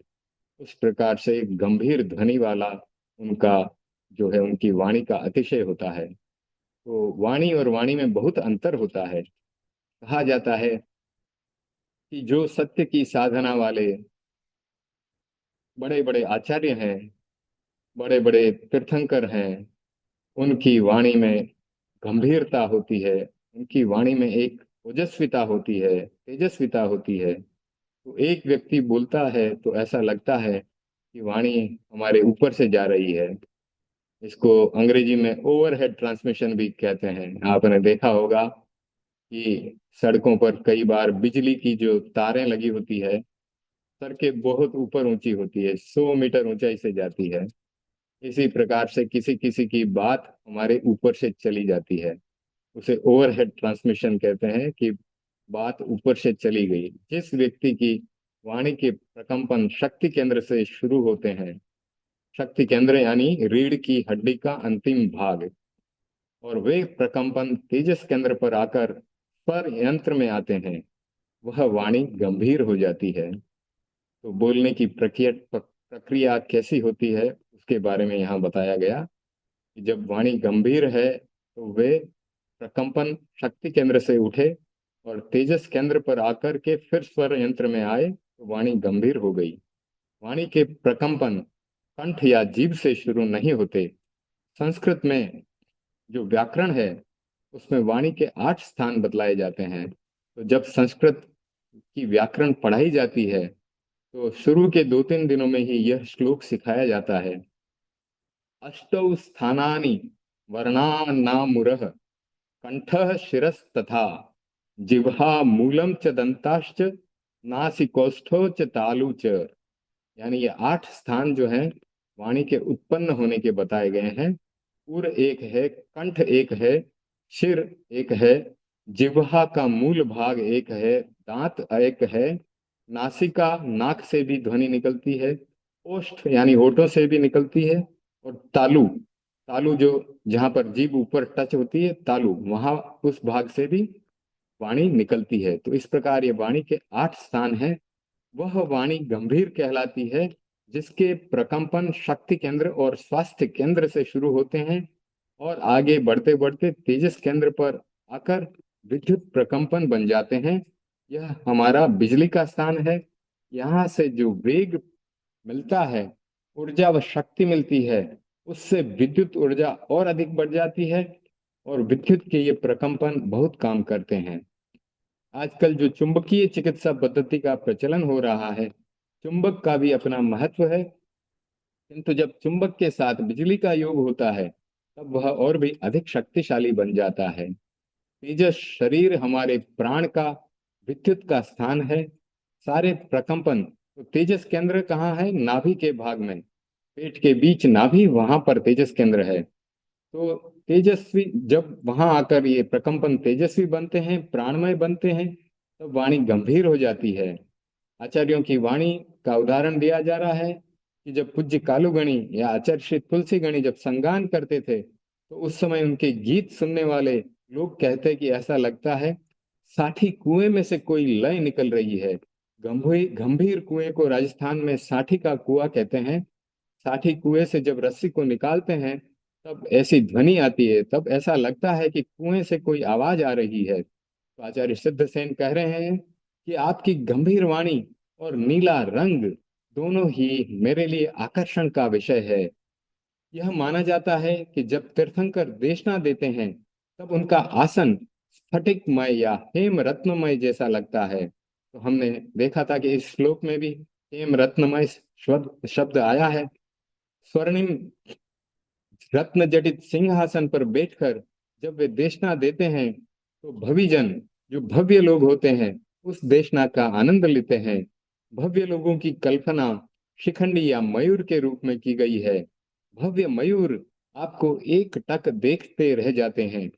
उस प्रकार से एक गंभीर ध्वनि वाला उनका जो है उनकी वाणी का अतिशय होता है। तो वाणी और वाणी में बहुत अंतर होता है। कहा जाता है कि जो सत्य की साधना वाले बड़े बड़े आचार्य हैं, बड़े बड़े तीर्थंकर हैं, उनकी वाणी में गंभीरता होती है, उनकी वाणी में एक ओजस्विता होती है, तेजस्विता होती है। तो एक व्यक्ति बोलता है तो ऐसा लगता है कि वाणी हमारे ऊपर से जा रही है। इसको अंग्रेजी में ओवरहेड ट्रांसमिशन भी कहते हैं। आपने देखा होगा कि सड़कों पर कई बार बिजली की जो तारें लगी होती है, सड़कें बहुत ऊपर ऊंची होती है, 100 मीटर ऊंचाई से जाती है। इसी प्रकार से किसी किसी की बात हमारे ऊपर से चली जाती है, उसे ओवरहेड ट्रांसमिशन कहते हैं कि बात ऊपर से चली गई। जिस व्यक्ति की वाणी के प्रकंपन शक्ति केंद्र से शुरू होते हैं, शक्ति केंद्र यानी रीढ़ की हड्डी का अंतिम भाग, और वे प्रकंपन तेजस केंद्र पर आकर स्वर यंत्र में आते हैं, वह वाणी गंभीर हो जाती है। तो बोलने की प्रक्रिया प्रक्रिया कैसी होती है उसके बारे में यहाँ बताया गया कि जब वाणी गंभीर है तो वे प्रकंपन शक्ति केंद्र से उठे और तेजस केंद्र पर आकर के फिर स्वर यंत्र में आए तो वाणी गंभीर हो गई। वाणी के प्रकंपन कंठ या जीभ से शुरू नहीं होते। संस्कृत में जो व्याकरण है उसमें वाणी के 8 स्थान बतलाए जाते हैं। तो जब संस्कृत की व्याकरण पढ़ाई जाती है तो शुरू के 2-3 दिनों में ही यह श्लोक सिखाया जाता है। अष्टौ स्थानानि वर्णानामुरः कंठः शिरस्तथा जिह्वा मूलम च दंताश्च नासिकौष्ठौ च तालु च। यानी ये 8 स्थान जो हैं वाणी के उत्पन्न होने के बताए गए हैं। उर एक है, कंठ एक है, शिर एक है, जिह्वा का मूल भाग एक है, दांत एक है, नासिका नाक से भी ध्वनि निकलती है, ओष्ठ यानी होठों से भी निकलती है, और तालु, तालु जो जहां पर जीभ ऊपर टच होती है, तालु वहां उस भाग से भी वाणी निकलती है। तो इस प्रकार ये वाणी के 8 स्थान हैं। वह वाणी गंभीर कहलाती है जिसके प्रकंपन शक्ति केंद्र और स्वास्थ्य केंद्र से शुरू होते हैं और आगे बढ़ते बढ़ते तेजस केंद्र पर आकर विद्युत प्रकंपन बन जाते हैं। यह हमारा बिजली का स्थान है। यहाँ से जो वेग मिलता है, ऊर्जा व शक्ति मिलती है, उससे विद्युत ऊर्जा और अधिक बढ़ जाती है और विद्युत के ये प्रकंपन बहुत काम करते हैं। आजकल जो चुंबकीय चिकित्सा पद्धति का प्रचलन हो रहा है, चुंबक का भी अपना महत्व है, किंतु जब चुंबक के साथ बिजली का योग होता है तब वह और भी अधिक शक्तिशाली बन जाता है। तेजस शरीर हमारे प्राण का विद्युत का स्थान है। सारे प्रकंपन, तो तेजस केंद्र कहाँ है? नाभि के भाग में, पेट के बीच नाभि, वहां पर तेजस केंद्र है। तो तेजस्वी जब वहां आकर ये प्रकंपन तेजस्वी बनते हैं, प्राणमय बनते हैं, तब वाणी गंभीर हो जाती है। आचार्यों की वाणी का उदाहरण दिया जा रहा है कि जब पूज्य कालूगणी या आचार्य श्री तुलसी गणी जब संगान करते थे तो उस समय उनके गीत सुनने वाले लोग कहते कि ऐसा लगता है साठी कुएं में से कोई लय निकल रही है। गंभीर गंभीर कुएं को राजस्थान में साठी का कुआं कहते हैं। साठी कुएं से जब रस्सी को निकालते हैं तब ऐसी ध्वनि आती है, तब ऐसा लगता है कि कुएं से कोई आवाज आ रही है। तो आचार्य सिद्धसेन कह रहे हैं कि आपकी गंभीर वाणी और नीला रंग दोनों ही मेरे लिए आकर्षण का विषय है। यह माना जाता है कि जब तीर्थंकर देशना देते हैं तब उनका आसन स्फटिकमय या हेम रत्नमय जैसा लगता है। तो हमने देखा था कि इस श्लोक में भी हेम रत्नमय शब्द शब्द आया है। स्वर्णिम रत्न जटित सिंहासन पर बैठकर जब वे देशना देते हैं तो भविजन, जो भव्य लोग होते हैं, उस देशना का आनंद लेते हैं। भव्य लोगों की कल्पना शिखंडी या मयूर के रूप में की गई है। भव्य मयूर आपको एक टक देखते रह जाते हैं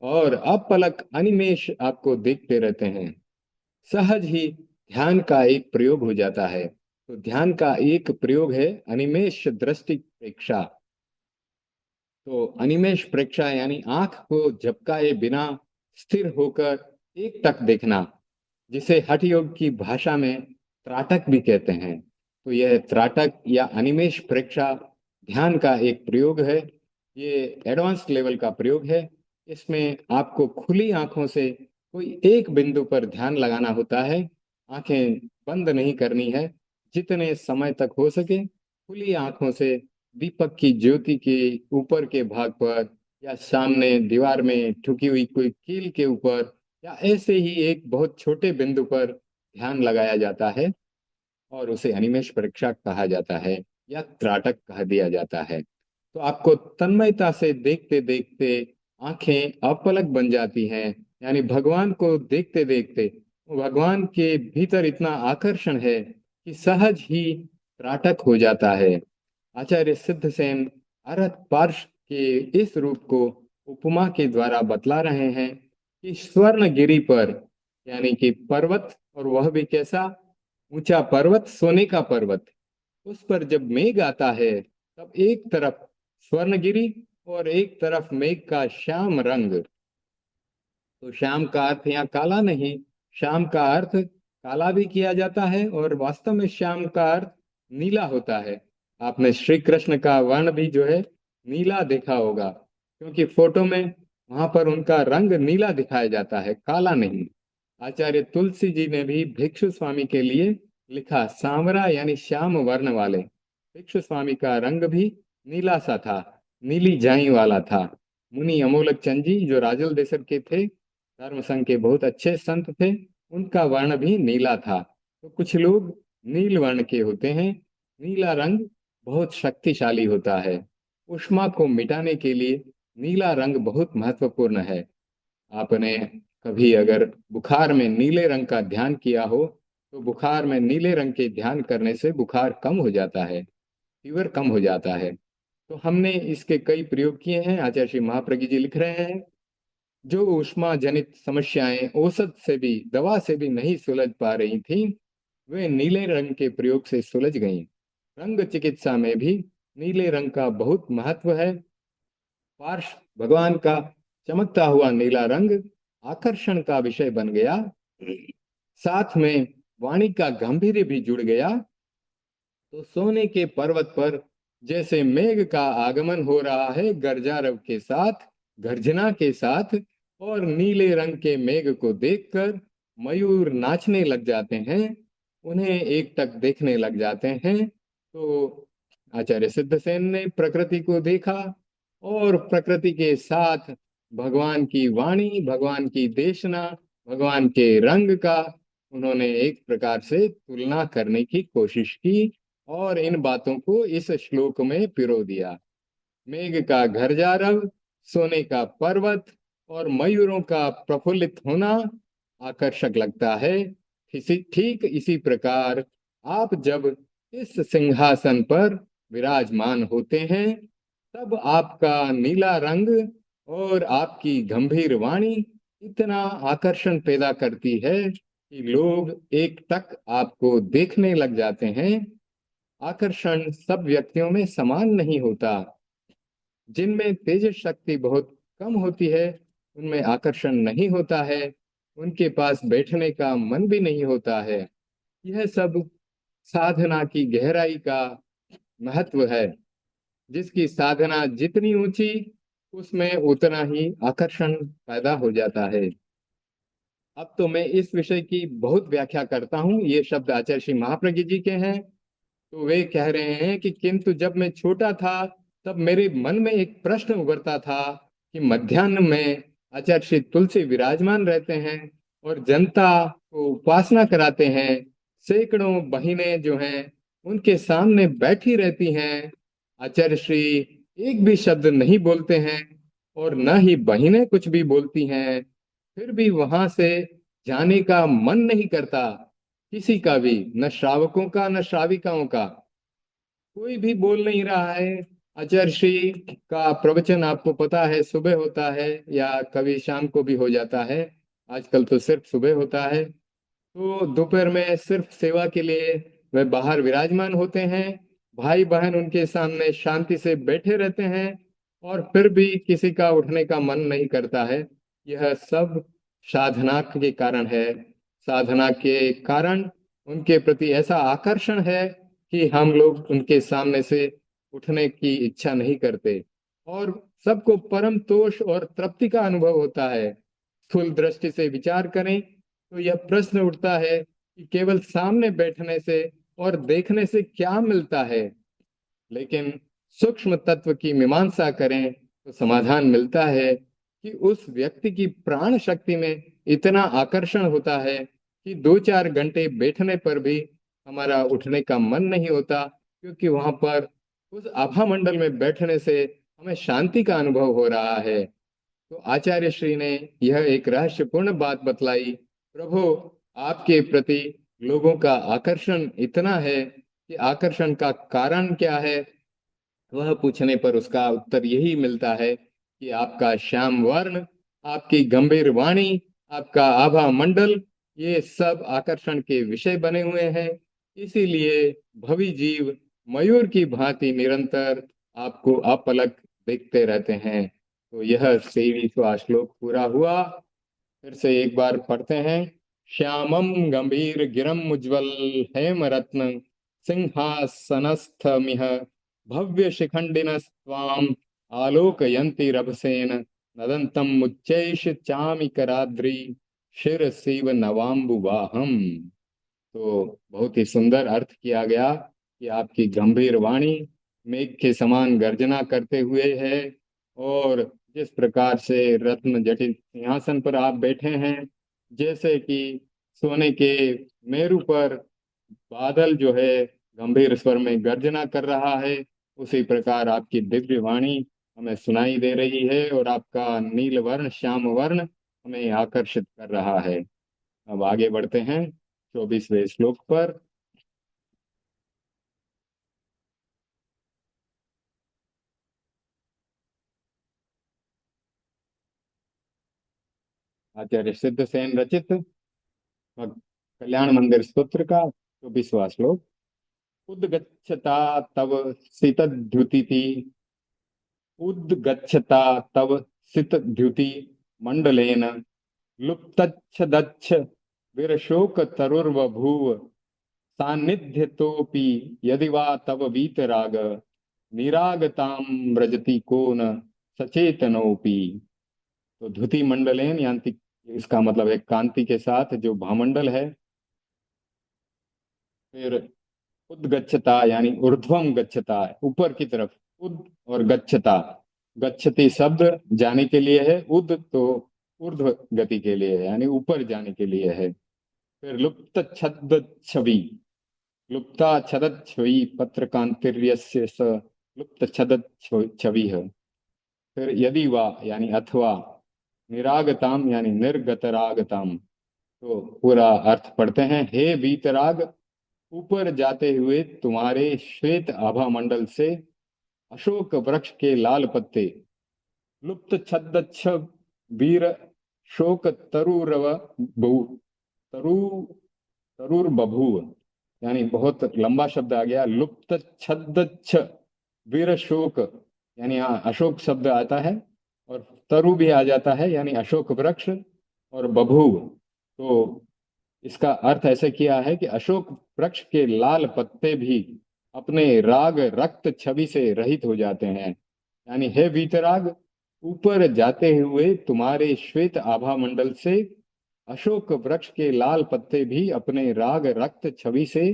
और अपलक अनिमेष आपको देखते रहते हैं। सहज ही ध्यान का एक प्रयोग हो जाता है। तो ध्यान का एक प्रयोग है अनिमेष दृष्टि प्रेक्षा। तो अनिमेष प्रेक्षा यानी आंख को झपकाए बिना स्थिर होकर एक टक देखना, जिसे हठ योग की भाषा में त्राटक भी कहते हैं। तो यह त्राटक या अनिमेष प्रेक्षा ध्यान का एक प्रयोग है। ये एडवांस लेवल का प्रयोग है। इसमें आपको खुली आंखों से कोई एक बिंदु पर ध्यान लगाना होता है। आंखें बंद नहीं करनी है। जितने समय तक हो सके खुली आंखों से दीपक की ज्योति के ऊपर के भाग पर या सामने दीवार में ठुकी हुई कोई कील के ऊपर या ऐसे ही एक बहुत छोटे बिंदु पर ध्यान लगाया जाता है और उसे अनिमेष परीक्षा कहा जाता है या त्राटक कह दिया जाता है। तो आपको तन्मयता से देखते देखते आंखें अपलक बन जाती हैं। यानी भगवान को देखते देखते भगवान के भीतर इतना आकर्षण है कि सहज ही त्राटक हो जाता है। आचार्य सिद्धसेन अरहत पार्श के इस रूप को उपमा के द्वारा बतला रहे हैं कि स्वर्णगिरि पर, यानी कि पर्वत, और वह भी कैसा ऊंचा पर्वत, सोने का पर्वत, उस पर जब मेघ आता है तब एक तरफ स्वर्णगिरि और एक तरफ मेघ का श्याम रंग। तो श्याम का अर्थ यहाँ काला नहीं, श्याम का अर्थ काला भी किया जाता है और वास्तव में श्याम का अर्थ नीला होता है। आपने श्री कृष्ण का वर्ण भी जो है नीला देखा होगा, क्योंकि फोटो में वहां पर उनका रंग नीला दिखाया जाता है, काला नहीं। आचार्य तुलसी जी ने भी भिक्षु स्वामी के लिए लिखा, सांवरा यानी श्याम वर्ण वाले भिक्षु स्वामी का रंग भी नीला सा था, नीली जाई वाला था। मुनि अमोलक चंद जी जो राजल देसर के थे, धर्म संघ के बहुत अच्छे संत थे, उनका वर्ण भी नीला था। तो कुछ लोग नील वर्ण के होते हैं। नीला रंग बहुत शक्तिशाली होता है। उष्मा को मिटाने के लिए नीला रंग बहुत महत्वपूर्ण है। आपने कभी अगर बुखार में नीले रंग का ध्यान किया हो, तो बुखार में नीले रंग के ध्यान करने से बुखार कम हो जाता है, फीवर कम हो जाता है। तो हमने इसके कई प्रयोग किए हैं। आचार्य श्री महाप्रज्ञ जी लिख रहे हैं, जो ऊष्मा जनित समस्याएं औषध से भी, दवा से भी नहीं सुलझ पा रही थी, वे नीले रंग के प्रयोग से सुलझ गईं। रंग चिकित्सा में भी नीले रंग का बहुत महत्व है। पार्श भगवान का चमकता हुआ नीला रंग आकर्षण का विषय बन गया, साथ में वाणी का गांभीर्य भी जुड़ गया। तो सोने के पर्वत पर जैसे मेघ का आगमन हो रहा है गर्जारव के साथ, गर्जना के साथ, और नीले रंग के मेघ को देखकर मयूर नाचने लग जाते हैं, उन्हें एकटक देखने लग जाते हैं। तो आचार्य सिद्धसेन ने प्रकृति को देखा और प्रकृति के साथ भगवान की वाणी, भगवान की देशना, भगवान के रंग का उन्होंने एक प्रकार से तुलना करने की कोशिश की और इन बातों को इस श्लोक में पिरो दिया। मेघ का घरजारव, सोने का पर्वत और मयूरों का प्रफुल्लित होना आकर्षक लगता है। ठीक इसी प्रकार आप जब इस सिंहासन पर विराजमान होते हैं, तब आपका नीला रंग और आपकी गंभीर वाणी इतना आकर्षण पैदा करती है कि लोग एक टक आपको देखने लग जाते हैं। आकर्षण सब व्यक्तियों में समान नहीं होता। जिनमें तेज शक्ति बहुत कम होती है, उनमें आकर्षण नहीं होता है, उनके पास बैठने का मन भी नहीं होता है। यह सब साधना की गहराई का महत्व है। जिसकी साधना जितनी ऊंची, उसमें उतना ही आकर्षण पैदा हो जाता है। अब तो मैं इस विषय की बहुत व्याख्या करता हूँ। ये शब्द आचार्य श्री महाप्रज्ञ जी के हैं। तो वे कह रहे हैं कि किंतु जब मैं छोटा था, तब मेरे मन में एक प्रश्न उभरता था कि मध्याह्न में आचार्य श्री तुलसी विराजमान रहते हैं और जनता को उपासना कराते हैं। सैकड़ों बहिनें जो हैं उनके सामने बैठी रहती हैं। आचार्य श्री एक भी शब्द नहीं बोलते हैं और न ही बहिनें कुछ भी बोलती हैं। फिर भी वहां से जाने का मन नहीं करता, किसी का भी, न श्रावकों का न श्राविकाओं का। कोई भी बोल नहीं रहा है। आचार्य श्री का प्रवचन आपको पता है सुबह होता है या कभी शाम को भी हो जाता है। आजकल तो सिर्फ सुबह होता है। तो दोपहर में सिर्फ सेवा के लिए वे बाहर विराजमान होते हैं। भाई बहन उनके सामने शांति से बैठे रहते हैं और फिर भी किसी का उठने का मन नहीं करता है। यह सब साधना के कारण है। साधना के कारण उनके प्रति ऐसा आकर्षण है कि हम लोग उनके सामने से उठने की इच्छा नहीं करते और सबको परम तोष और तृप्ति का अनुभव होता है। स्थूल दृष्टि से विचार करें तो यह प्रश्न उठता है कि केवल सामने बैठने से और देखने से क्या मिलता है। लेकिन सूक्ष्म तत्व की मीमांसा करें तो समाधान मिलता है कि उस व्यक्ति की प्राण शक्ति में इतना आकर्षण होता है कि 2-4 घंटे बैठने पर भी हमारा उठने का मन नहीं होता, क्योंकि वहां पर उस आभा मंडल में बैठने से हमें शांति का अनुभव हो रहा है। तो आचार्य श्री ने यह एक रहस्यपूर्ण बात बतलाई। प्रभु, आपके प्रति लोगों का आकर्षण इतना है कि आकर्षण का कारण क्या है, वह पूछने पर उसका उत्तर यही मिलता है कि आपका श्याम वर्ण, आपकी गंभीर वाणी, आपका आभा मंडल, ये सब आकर्षण के विषय बने हुए हैं। इसीलिए भवी जीव मयूर की भांति निरंतर आपको अपलक देखते रहते हैं। तो यह 23वां श्लोक पूरा हुआ। फिर से एक बार पढ़ते हैं। श्यामम गंभीर गिरम उज्ज्वल हेम रत्न सिंहासनस्थमिह भव्य शिखंडिन स्वाम आलोकयन्ति रभसेन नदंतम उच्चैष चामिकराद्रि शिर शिव नवाम्बुवाहम। तो बहुत ही सुंदर अर्थ किया गया कि आपकी गंभीर वाणी मेघ के समान गर्जना करते हुए है, और जिस प्रकार से रत्न जटित सिंहासन पर आप बैठे हैं, जैसे कि सोने के मेरु पर बादल जो है गंभीर स्वर में गर्जना कर रहा है, उसी प्रकार आपकी दिव्य वाणी हमें सुनाई दे रही है, और आपका नील वर्ण श्याम वर्ण हमें आकर्षित कर रहा है। अब आगे बढ़ते हैं 24वें श्लोक पर। आचार्य सिद्धसेन रचित कल्याण मंदिर स्तोत्र का 24वां श्लोक। उद्गच्छता तव सितद्युति उद्गच्छता तव सितद्युति मंडलेन लुप्तच्छदच्छ विरशोक तरुर्बभूव सान्निध्यतोपि यदि वा तव वीतराग निरागतां व्रजति को न सचेतनोपि। तो धुति मंडलेन यानी इसका मतलब है कांति के साथ जो भामंडल है। फिर उद्गच्छता यानी ऊर्ध्वम गच्छता, ऊपर की तरफ। उद और गच्छता, गच्छति शब्द जाने के लिए है, उद तो ऊर्ध्व गति के लिए है, यानी ऊपर जाने के लिए है। फिर लुप्त छद छवि, लुप्ता छदत छवि पत्र कांतिर्यस्य स लुप्त छदत छवि है। फिर यदि वा यानी अथवा, निरागताम यानी निर्गतरागताम। तो पूरा अर्थ पढ़ते हैं। हे वीतराग, ऊपर जाते हुए तुम्हारे श्वेत आभा मंडल से अशोक वृक्ष के लाल पत्ते लुप्त छद्दच्छ वीर शोक तरुरव बहु तरु तरुर बभुव, यानी बहुत लंबा शब्द आ गया। लुप्त छद्दच्छ वीर शोक, यानी यहाँ अशोक शब्द आता है, और तरु भी आ जाता है, यानी अशोक वृक्ष, और बभुव। तो इसका अर्थ ऐसे किया है कि अशोक वृक्ष के लाल पत्ते भी अपने राग रक्त छवि से रहित हो जाते हैं। यानी हे वीतराग, ऊपर जाते हुए तुम्हारे श्वेत आभा मंडल से अशोक वृक्ष के लाल पत्ते भी अपने राग रक्त छवि से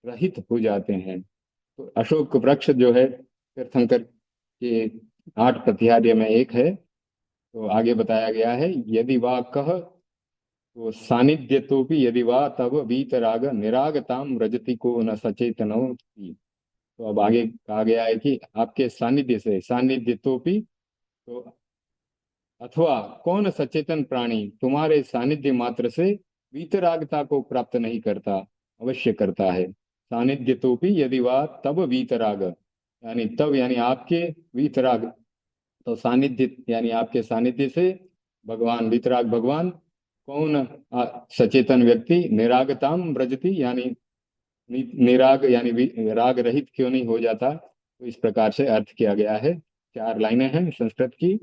रहित हो जाते हैं। तो अशोक वृक्ष जो है तीर्थंकर के 8 प्रतिहार्य में एक है। तो आगे बताया गया है, यदि वा कह, तो सानिध्य तो भी यदि वा तब वीतराग निरागताम रजति को न सचेतनो की। तो अब आगे कहा गया है कि आपके सानिध्य से, सानिध्य तो भी, तो अथवा कौन सचेतन प्राणी तुम्हारे सानिध्य मात्र से वीतरागता को प्राप्त नहीं करता, अवश्य करता है। सानिध्य तो भी यदि वा तब वीतराग, यानी तब यानी आपके वीतराग, तो सानिध्य यानी आपके सानिध्य से भगवान वीतराग भगवान कौन, सचेतन व्यक्ति निरागताम व्रजति, यानी निराग यानी राग रहित क्यों नहीं हो जाता। तो इस प्रकार से अर्थ किया गया है। 4 लाइनें हैं संस्कृत की।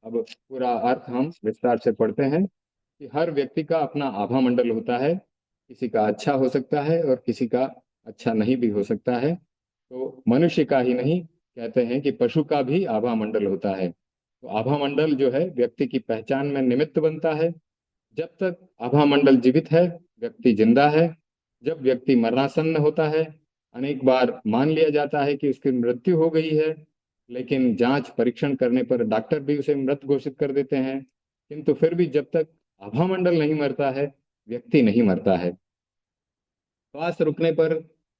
अब पूरा अर्थ हम विस्तार से पढ़ते हैं कि हर व्यक्ति का अपना आभा मंडल होता है। किसी का अच्छा हो सकता है और किसी का अच्छा नहीं भी हो सकता है। तो मनुष्य का ही नहीं, कहते हैं कि पशु का भी आभा मंडल होता है। तो आभा मंडल जो है व्यक्ति की पहचान में निमित्त बनता है। जब तक आभा मंडल जीवित है, व्यक्ति जिंदा है। जब व्यक्ति मरणासन्न होता है, अनेक बार मान लिया जाता है कि उसकी मृत्यु हो गई है, लेकिन जांच परीक्षण करने पर डॉक्टर भी उसे मृत घोषित कर देते हैं। किंतु फिर भी जब तक आभा मंडल नहीं मरता है, व्यक्ति नहीं मरता है। श्वास रुकने पर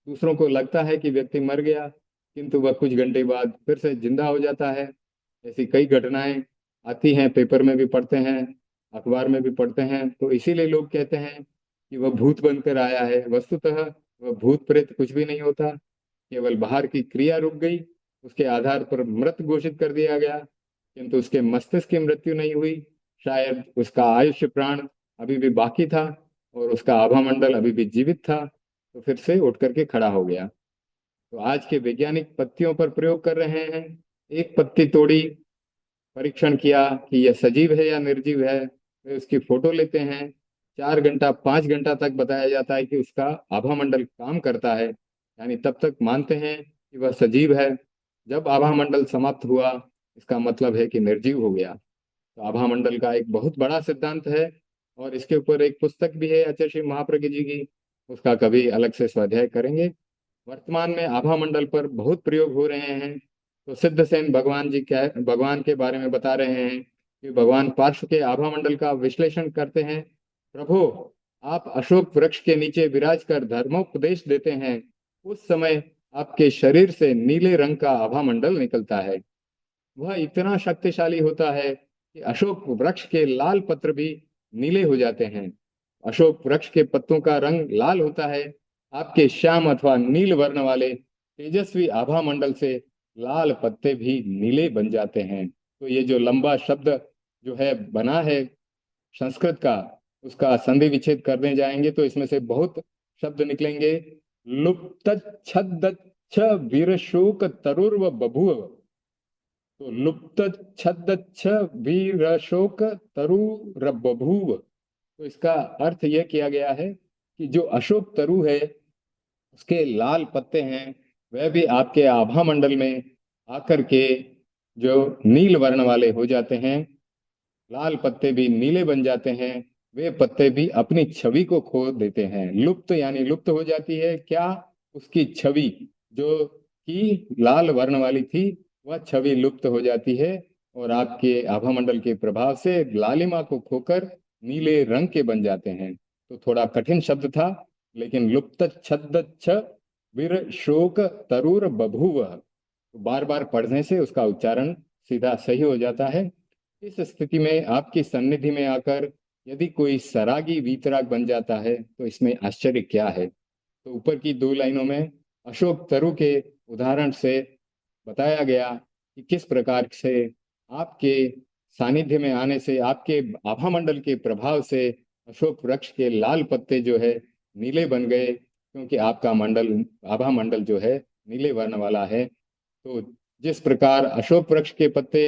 दूसरों को लगता है कि व्यक्ति मर गया, किंतु वह कुछ घंटे बाद फिर से जिंदा हो जाता है। ऐसी कई घटनाएं आती हैं, पेपर में भी पढ़ते हैं, अखबार में भी पढ़ते हैं। तो इसीलिए लोग कहते हैं कि वह भूत बनकर आया है। वस्तुतः वह भूत प्रेत कुछ भी नहीं होता, केवल बाहर की क्रिया रुक गई, उसके आधार पर मृत घोषित कर दिया गया, किंतु उसके मस्तिष्क की मृत्यु नहीं हुई। शायद उसका आयुष्य प्राण अभी भी बाकी था और उसका आभा मंडल अभी भी जीवित था, तो फिर से उठ करके खड़ा हो गया। तो आज के वैज्ञानिक पत्तियों पर प्रयोग कर रहे हैं। एक पत्ती तोड़ी, परीक्षण किया कि यह सजीव है या निर्जीव है, वे उसकी फोटो लेते हैं। 4 घंटा 5 घंटा तक बताया जाता है कि उसका आभा मंडल काम करता है, यानी तब तक मानते हैं कि वह सजीव है। जब आभा मंडल समाप्त हुआ, इसका मतलब है कि निर्जीव हो गया। तो आभा मंडल का एक बहुत बड़ा सिद्धांत है और इसके ऊपर एक पुस्तक भी है आचार्य श्री महाप्रज्ञ जी की। उसका कभी अलग से स्वाध्याय करेंगे। वर्तमान में आभा मंडल पर बहुत प्रयोग हो रहे हैं। तो सिद्धसेन भगवान के बारे में बता रहे हैं कि भगवान पार्श्व के आभा मंडल का विश्लेषण करते हैं। प्रभु, आप अशोक वृक्ष के नीचे विराज कर धर्मोपदेश देते हैं, उस समय आपके शरीर से नीले रंग का आभा मंडल निकलता है। वह इतना शक्तिशाली होता है कि अशोक वृक्ष के लाल पत्र भी नीले हो जाते हैं। अशोक वृक्ष के पत्तों का रंग लाल होता है। आपके श्याम अथवा नील वर्ण वाले तेजस्वी आभा मंडल से लाल पत्ते भी नीले बन जाते हैं। तो ये जो लंबा शब्द जो है बना है संस्कृत का, उसका संधि विच्छेद करने जाएंगे तो इसमें से बहुत शब्द निकलेंगे। लुप्त छद वीर शोक तरुर्व बभुव। तो लुप्त छद्दच्छ वीरशोक तरु बभूव। तो इसका अर्थ यह किया गया है कि जो अशोक तरु है, उसके लाल पत्ते हैं, वह भी आपके आभा मंडल में आकर के जो नील वर्ण वाले हो जाते हैं, लाल पत्ते भी नीले बन जाते हैं। वे पत्ते भी अपनी छवि को खो देते हैं। लुप्त यानी लुप्त हो जाती है क्या? उसकी छवि जो कि लाल वर्ण वाली थी, वह छवि लुप्त हो जाती है और आपके आभा मंडल के प्रभाव से लालिमा को खोकर नीले रंग के बन जाते हैं। तो थोड़ा कठिन शब्द था, लेकिन लुप्त छद्दच्छ वीर शोक तरुर बभूव, बार बार पढ़ने से उसका उच्चारण सीधा सही हो जाता है। इस स्थिति में आपकी सन्निधि में आकर यदि कोई सरागी वीतराग बन जाता है तो इसमें आश्चर्य क्या है? तो ऊपर की 2 लाइनों में अशोक तरु के उदाहरण से बताया गया कि किस प्रकार से आपके सानिध्य में आने से, आपके आभा मंडल के प्रभाव से अशोक वृक्ष के लाल पत्ते जो है नीले बन गए, क्योंकि आपका मंडल, आभा मंडल जो है नीले वर्ण वाला है। तो जिस प्रकार अशोक वृक्ष के पत्ते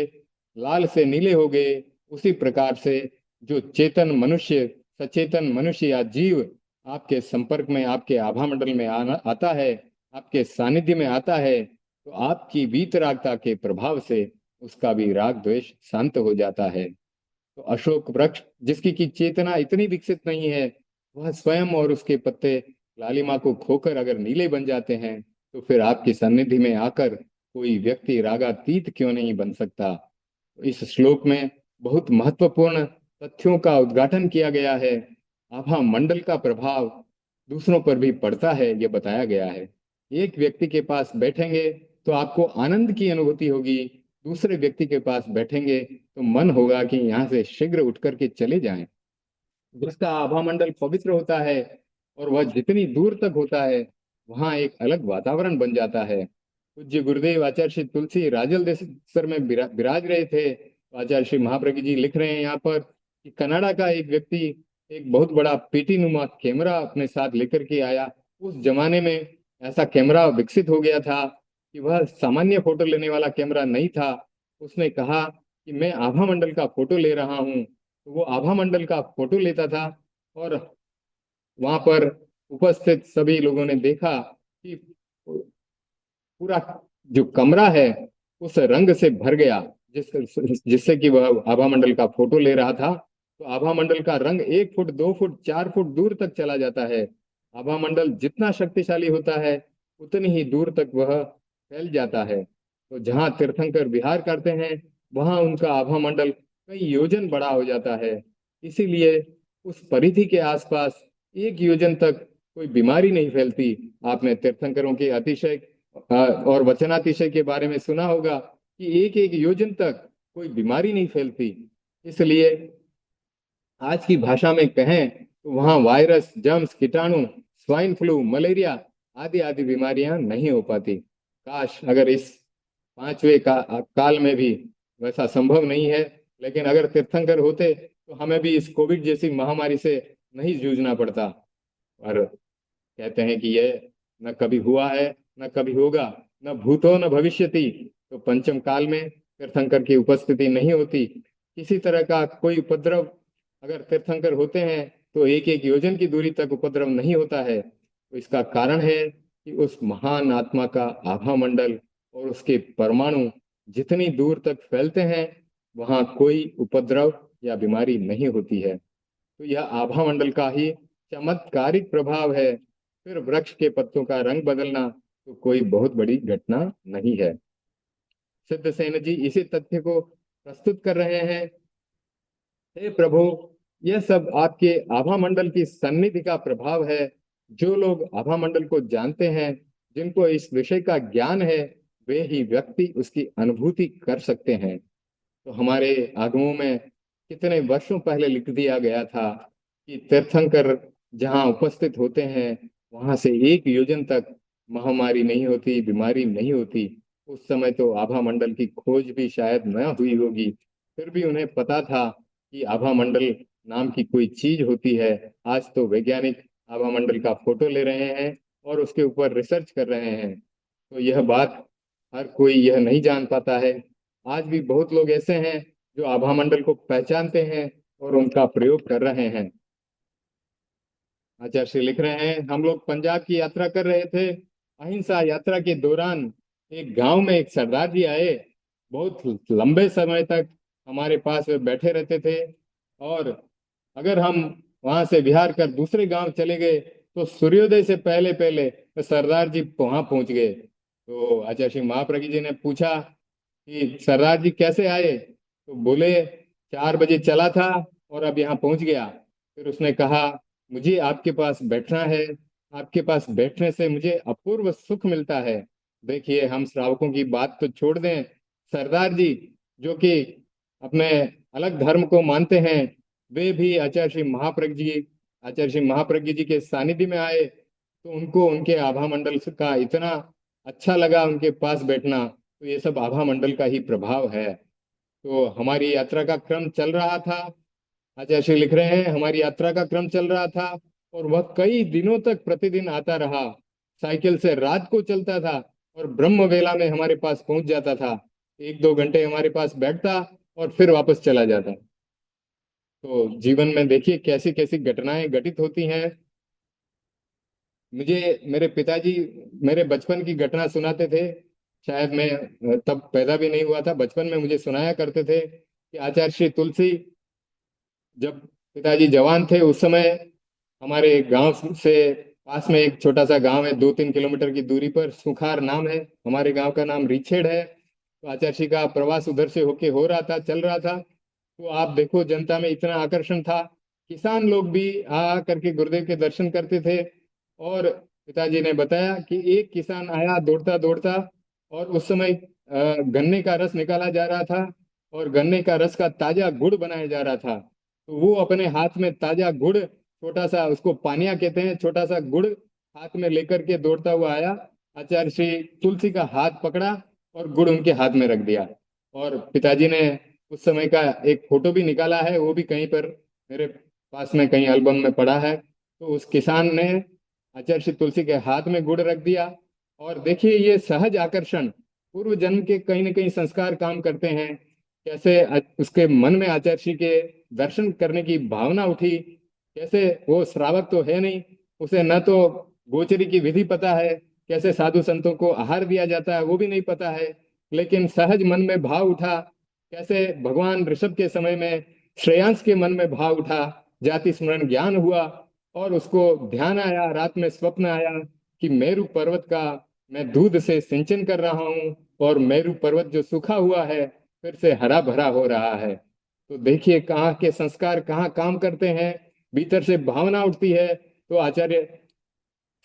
लाल से नीले हो गए, उसी प्रकार से जो चेतन मनुष्य, सचेतन मनुष्य या जीव आपके संपर्क में, आपके आभा मंडल में आता है, आपके सानिध्य में आता है, तो आपकी वीतरागता के प्रभाव से उसका भी राग द्वेष शांत हो जाता है। तो अशोक वृक्ष जिसकी की चेतना इतनी विकसित नहीं है, वह स्वयं और उसके पत्ते लालिमा को खोकर अगर नीले बन जाते हैं, तो फिर आपकी सन्निधि में आकर कोई व्यक्ति रागातीत क्यों नहीं बन सकता? इस श्लोक में बहुत महत्वपूर्ण तथ्यों का उद्घाटन किया गया है। आभा मंडल का प्रभाव दूसरों पर भी पड़ता है, यह बताया गया है। एक व्यक्ति के पास बैठेंगे तो आपको आनंद की अनुभूति होगी, दूसरे व्यक्ति के पास बैठेंगे तो मन होगा कि यहाँ से शीघ्र उठ करके चले जाएं। जिसका आभा मंडल पवित्र होता है और वह जितनी दूर तक होता है, वहाँ एक अलग वातावरण बन जाता है। पूज्य गुरुदेव आचार्य श्री तुलसी राजल देशर में विराज रहे थे। तो आचार्य श्री महाप्रज्ञ जी लिख रहे हैं यहाँ पर कि कनाडा का एक व्यक्ति एक बहुत बड़ा पेटी नुमा कैमरा अपने साथ लेकर के आया। उस जमाने में ऐसा कैमरा विकसित हो गया था कि वह सामान्य फोटो लेने वाला कैमरा नहीं था। उसने कहा कि मैं आभा मंडल का फोटो ले रहा हूँ। तो वो आभा मंडल का फोटो लेता था और वहां पर उपस्थित सभी लोगों ने देखा कि पूरा जो कमरा है उस रंग से भर गया, जिससे कि वह आभा मंडल का फोटो ले रहा था। तो आभा मंडल का रंग 1 फुट 2 फुट 4 फुट दूर तक चला जाता है। आभा मंडल जितना शक्तिशाली होता है, उतनी ही दूर तक वह फैल जाता है। तो जहाँ तीर्थंकर विहार करते हैं, वहां उनका आभा मंडल कई योजन बड़ा हो जाता है। इसीलिए उस परिधि के आसपास 1 योजन तक कोई बीमारी नहीं फैलती। आपने तीर्थंकरों के अतिशय और वचनातिशय के बारे में सुना होगा कि एक एक योजन तक कोई बीमारी नहीं फैलती। इसलिए आज की भाषा में कहें तो वहाँ वायरस, जर्म्स, कीटाणु, स्वाइन फ्लू, मलेरिया आदि आदि बीमारियां नहीं हो पाती। काश अगर इस पांचवे काल में भी वैसा संभव नहीं है, लेकिन अगर तीर्थंकर होते तो हमें भी इस कोविड जैसी महामारी से नहीं जूझना पड़ता। और कहते हैं कि यह न कभी हुआ है, न कभी होगा, न भूतो न भविष्यति। तो पंचम काल में तीर्थंकर की उपस्थिति नहीं होती। किसी तरह का कोई उपद्रव अगर तीर्थंकर होते हैं तो एक एक योजन की दूरी तक उपद्रव नहीं होता है। तो इसका कारण है कि उस महान आत्मा का आभा मंडल और उसके परमाणु जितनी दूर तक फैलते हैं, वहां कोई उपद्रव या बीमारी नहीं होती है। तो यह आभा मंडल का ही चमत्कारिक प्रभाव है। फिर वृक्ष के पत्तों का रंग बदलना तो कोई बहुत बड़ी घटना नहीं है। सिद्धसेन जी इसी तथ्य को प्रस्तुत कर रहे हैं। हे प्रभु, यह सब आपके आभा मंडल की सन्निधि का प्रभाव है। जो लोग आभा मंडल को जानते हैं, जिनको इस विषय का ज्ञान है, वे ही व्यक्ति उसकी अनुभूति कर सकते हैं। तो हमारे आगमों में कितने वर्षों पहले लिख दिया गया था कि तीर्थंकर जहाँ उपस्थित होते हैं वहां से एक योजन तक महामारी नहीं होती, बीमारी नहीं होती। उस समय तो आभा मंडल की खोज भी शायद न हुई होगी, फिर भी उन्हें पता था कि आभा मंडल नाम की कोई चीज होती है। आज तो वैज्ञानिक आभा मंडल का फोटो ले रहे हैं और उसके ऊपर रिसर्च कर रहे हैं। तो यह बात हर कोई यह नहीं जान पाता है। आज भी बहुत लोग ऐसे हैं जो आभा मंडल को पहचानते हैं और उनका प्रयोग कर रहे हैं। आचार्य श्री लिख रहे हैं, हम लोग पंजाब की यात्रा कर रहे थे। अहिंसा यात्रा के दौरान एक गांव में एक सरदार जी आए। बहुत लंबे समय तक हमारे पास वे बैठे रहते थे। और अगर हम वहां से विहार कर दूसरे गांव चले गए तो सूर्योदय से पहले पहले तो सरदार जी वहां पहुंच गए। तो आचार्य श्री महाप्रज्ञ जी ने पूछा कि सरदार जी कैसे आए, तो बोले 4 बजे चला था और अब यहाँ पहुंच गया। फिर उसने कहा, मुझे आपके पास बैठना है। आपके पास बैठने से मुझे अपूर्व सुख मिलता है। देखिए, हम श्रावकों की बात तो छोड़ दें, सरदार जी जो कि अपने अलग धर्म को मानते हैं, वे भी आचार्य श्री महाप्रज्ञ जी के सानिध्य में आए तो उनको उनके आभा मंडल का इतना अच्छा लगा उनके पास बैठना। तो ये सब आभा मंडल का ही प्रभाव है। तो हमारी यात्रा का क्रम चल रहा था। आचार्य श्री लिख रहे हैं, हमारी यात्रा का क्रम चल रहा था और वह कई दिनों तक प्रतिदिन आता रहा। साइकिल से रात को चलता था और ब्रह्म वेला में हमारे पास पहुंच जाता था। 1-2 घंटे हमारे पास बैठता और फिर वापस चला जाता। तो जीवन में देखिए कैसी कैसी घटनाएं घटित होती हैं। मुझे मेरे पिताजी मेरे बचपन की घटना सुनाते थे। शायद मैं तब पैदा भी नहीं हुआ था। बचपन में मुझे सुनाया करते थे कि आचार्य श्री तुलसी जब पिताजी जवान थे उस समय हमारे गांव से पास में एक छोटा सा गांव है, 2-3 किलोमीटर की दूरी पर सुखार नाम है। हमारे गांव का नाम रिछेड़ है। तो आचार्य श्री का प्रवास उधर से होके हो रहा था, चल रहा था। तो आप देखो जनता में इतना आकर्षण था। किसान लोग भी आ करके गुरुदेव के दर्शन करते थे। और पिताजी ने बताया कि एक किसान आया दौड़ता दौड़ता और उस समय गन्ने का रस निकाला जा रहा था और गन्ने का रस का ताजा गुड़ बनाया जा रहा था। तो वो अपने हाथ में ताजा गुड़, छोटा सा, उसको पानिया कहते हैं, छोटा सा गुड़ हाथ में लेकर के दौड़ता हुआ आया। आचार्य श्री तुलसी का हाथ पकड़ा और गुड़ उनके हाथ में रख दिया। और पिताजी ने उस समय का एक फोटो भी निकाला है, वो भी कहीं पर मेरे पास में कहीं एल्बम में पड़ा है। तो उस किसान ने आचार्य श्री तुलसी के हाथ में गुड़ रख दिया। और देखिए ये सहज आकर्षण, पूर्व जन्म के कहीं ना कहीं संस्कार काम करते हैं। कैसे उसके मन में आचार्य श्री के दर्शन करने की भावना उठी। कैसे वो श्रावक तो है नहीं, उसे न तो गोचरी की विधि पता है, कैसे साधु संतों को आहार दिया जाता है वो भी नहीं पता है, लेकिन सहज मन में भाव उठा। कैसे भगवान ऋषभ के समय में श्रेयांस के मन में भाव उठा, जाति स्मरण ज्ञान हुआ और उसको ध्यान आया, रात में स्वप्न आया कि मेरु पर्वत का मैं दूध से सिंचन कर रहा हूँ और मेरु पर्वत जो सूखा हुआ है फिर से हरा भरा हो रहा है। तो देखिए कहाँ के संस्कार कहाँ काम करते हैं, भीतर से भावना उठती है। तो आचार्य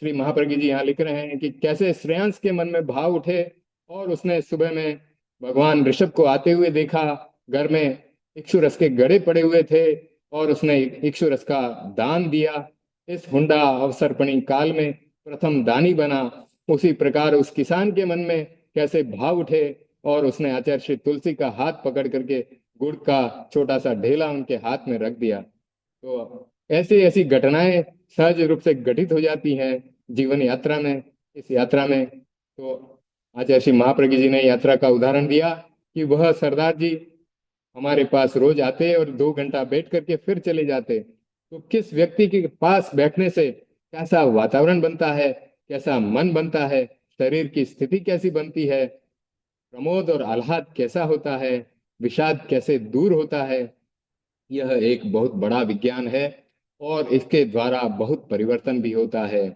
श्री महाप्रज्ञ जी यहाँ लिख रहे हैं कि कैसे श्रेयांस के मन में भाव उठे और उसने सुबह में भगवान ऋषभ को आते हुए देखा। घर में इक्षुरस के गड़े पड़े हुए थे और उसने इक्षुरस का दान दिया। इस हुंडा अवसर्पणी काल में प्रथम दानी बना। उसी प्रकार उस किसान के मन में कैसे भाव उठे और उसने आचार्य श्री तुलसी का हाथ पकड़ करके गुड़ का छोटा सा ढेला उनके हाथ में रख दिया। तो ऐसी ऐसी घटनाएं सहज रूप से घटित हो जाती हैं जीवन यात्रा में। इस यात्रा में तो आचार्य श्री महाप्रज्ञ जी ने यात्रा का उदाहरण दिया कि वह सरदार जी हमारे पास रोज आते और 2 घंटा बैठ करके फिर चले जाते। तो किस व्यक्ति के पास बैठने से कैसा वातावरण बनता है, कैसा मन बनता है, शरीर की स्थिति कैसी बनती है, प्रमोद और आह्लाद कैसा होता है, विषाद कैसे दूर होता है, यह एक बहुत बड़ा विज्ञान है और इसके द्वारा बहुत परिवर्तन भी होता है।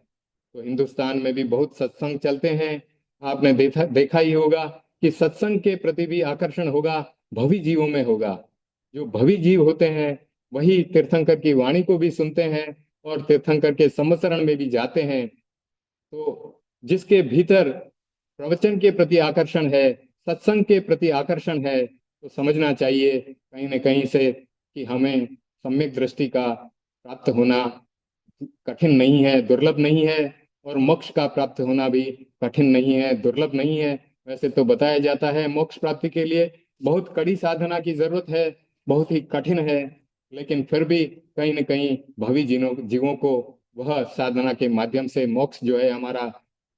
तो हिंदुस्तान में भी बहुत सत्संग चलते हैं। आपने देखा देखा ही होगा कि सत्संग के प्रति भी आकर्षण होगा, भवी जीवों में होगा। जो भवी जीव होते हैं वही तीर्थंकर की वाणी को भी सुनते हैं और तीर्थंकर के सम्मसरण में भी जाते हैं। तो जिसके भीतर प्रवचन के प्रति आकर्षण है, सत्संग के प्रति आकर्षण है, तो समझना चाहिए कहीं न कहीं से कि हमें सम्यक दृष्टि का प्राप्त होना कठिन नहीं है, दुर्लभ नहीं है, और मोक्ष का प्राप्त होना भी कठिन नहीं है, दुर्लभ नहीं है। वैसे तो बताया जाता है मोक्ष प्राप्ति के लिए बहुत कड़ी साधना की जरूरत है, बहुत ही कठिन है, लेकिन फिर भी कहीं न कहीं भवी जीवों जीवों को वह साधना के माध्यम से मोक्ष जो है, हमारा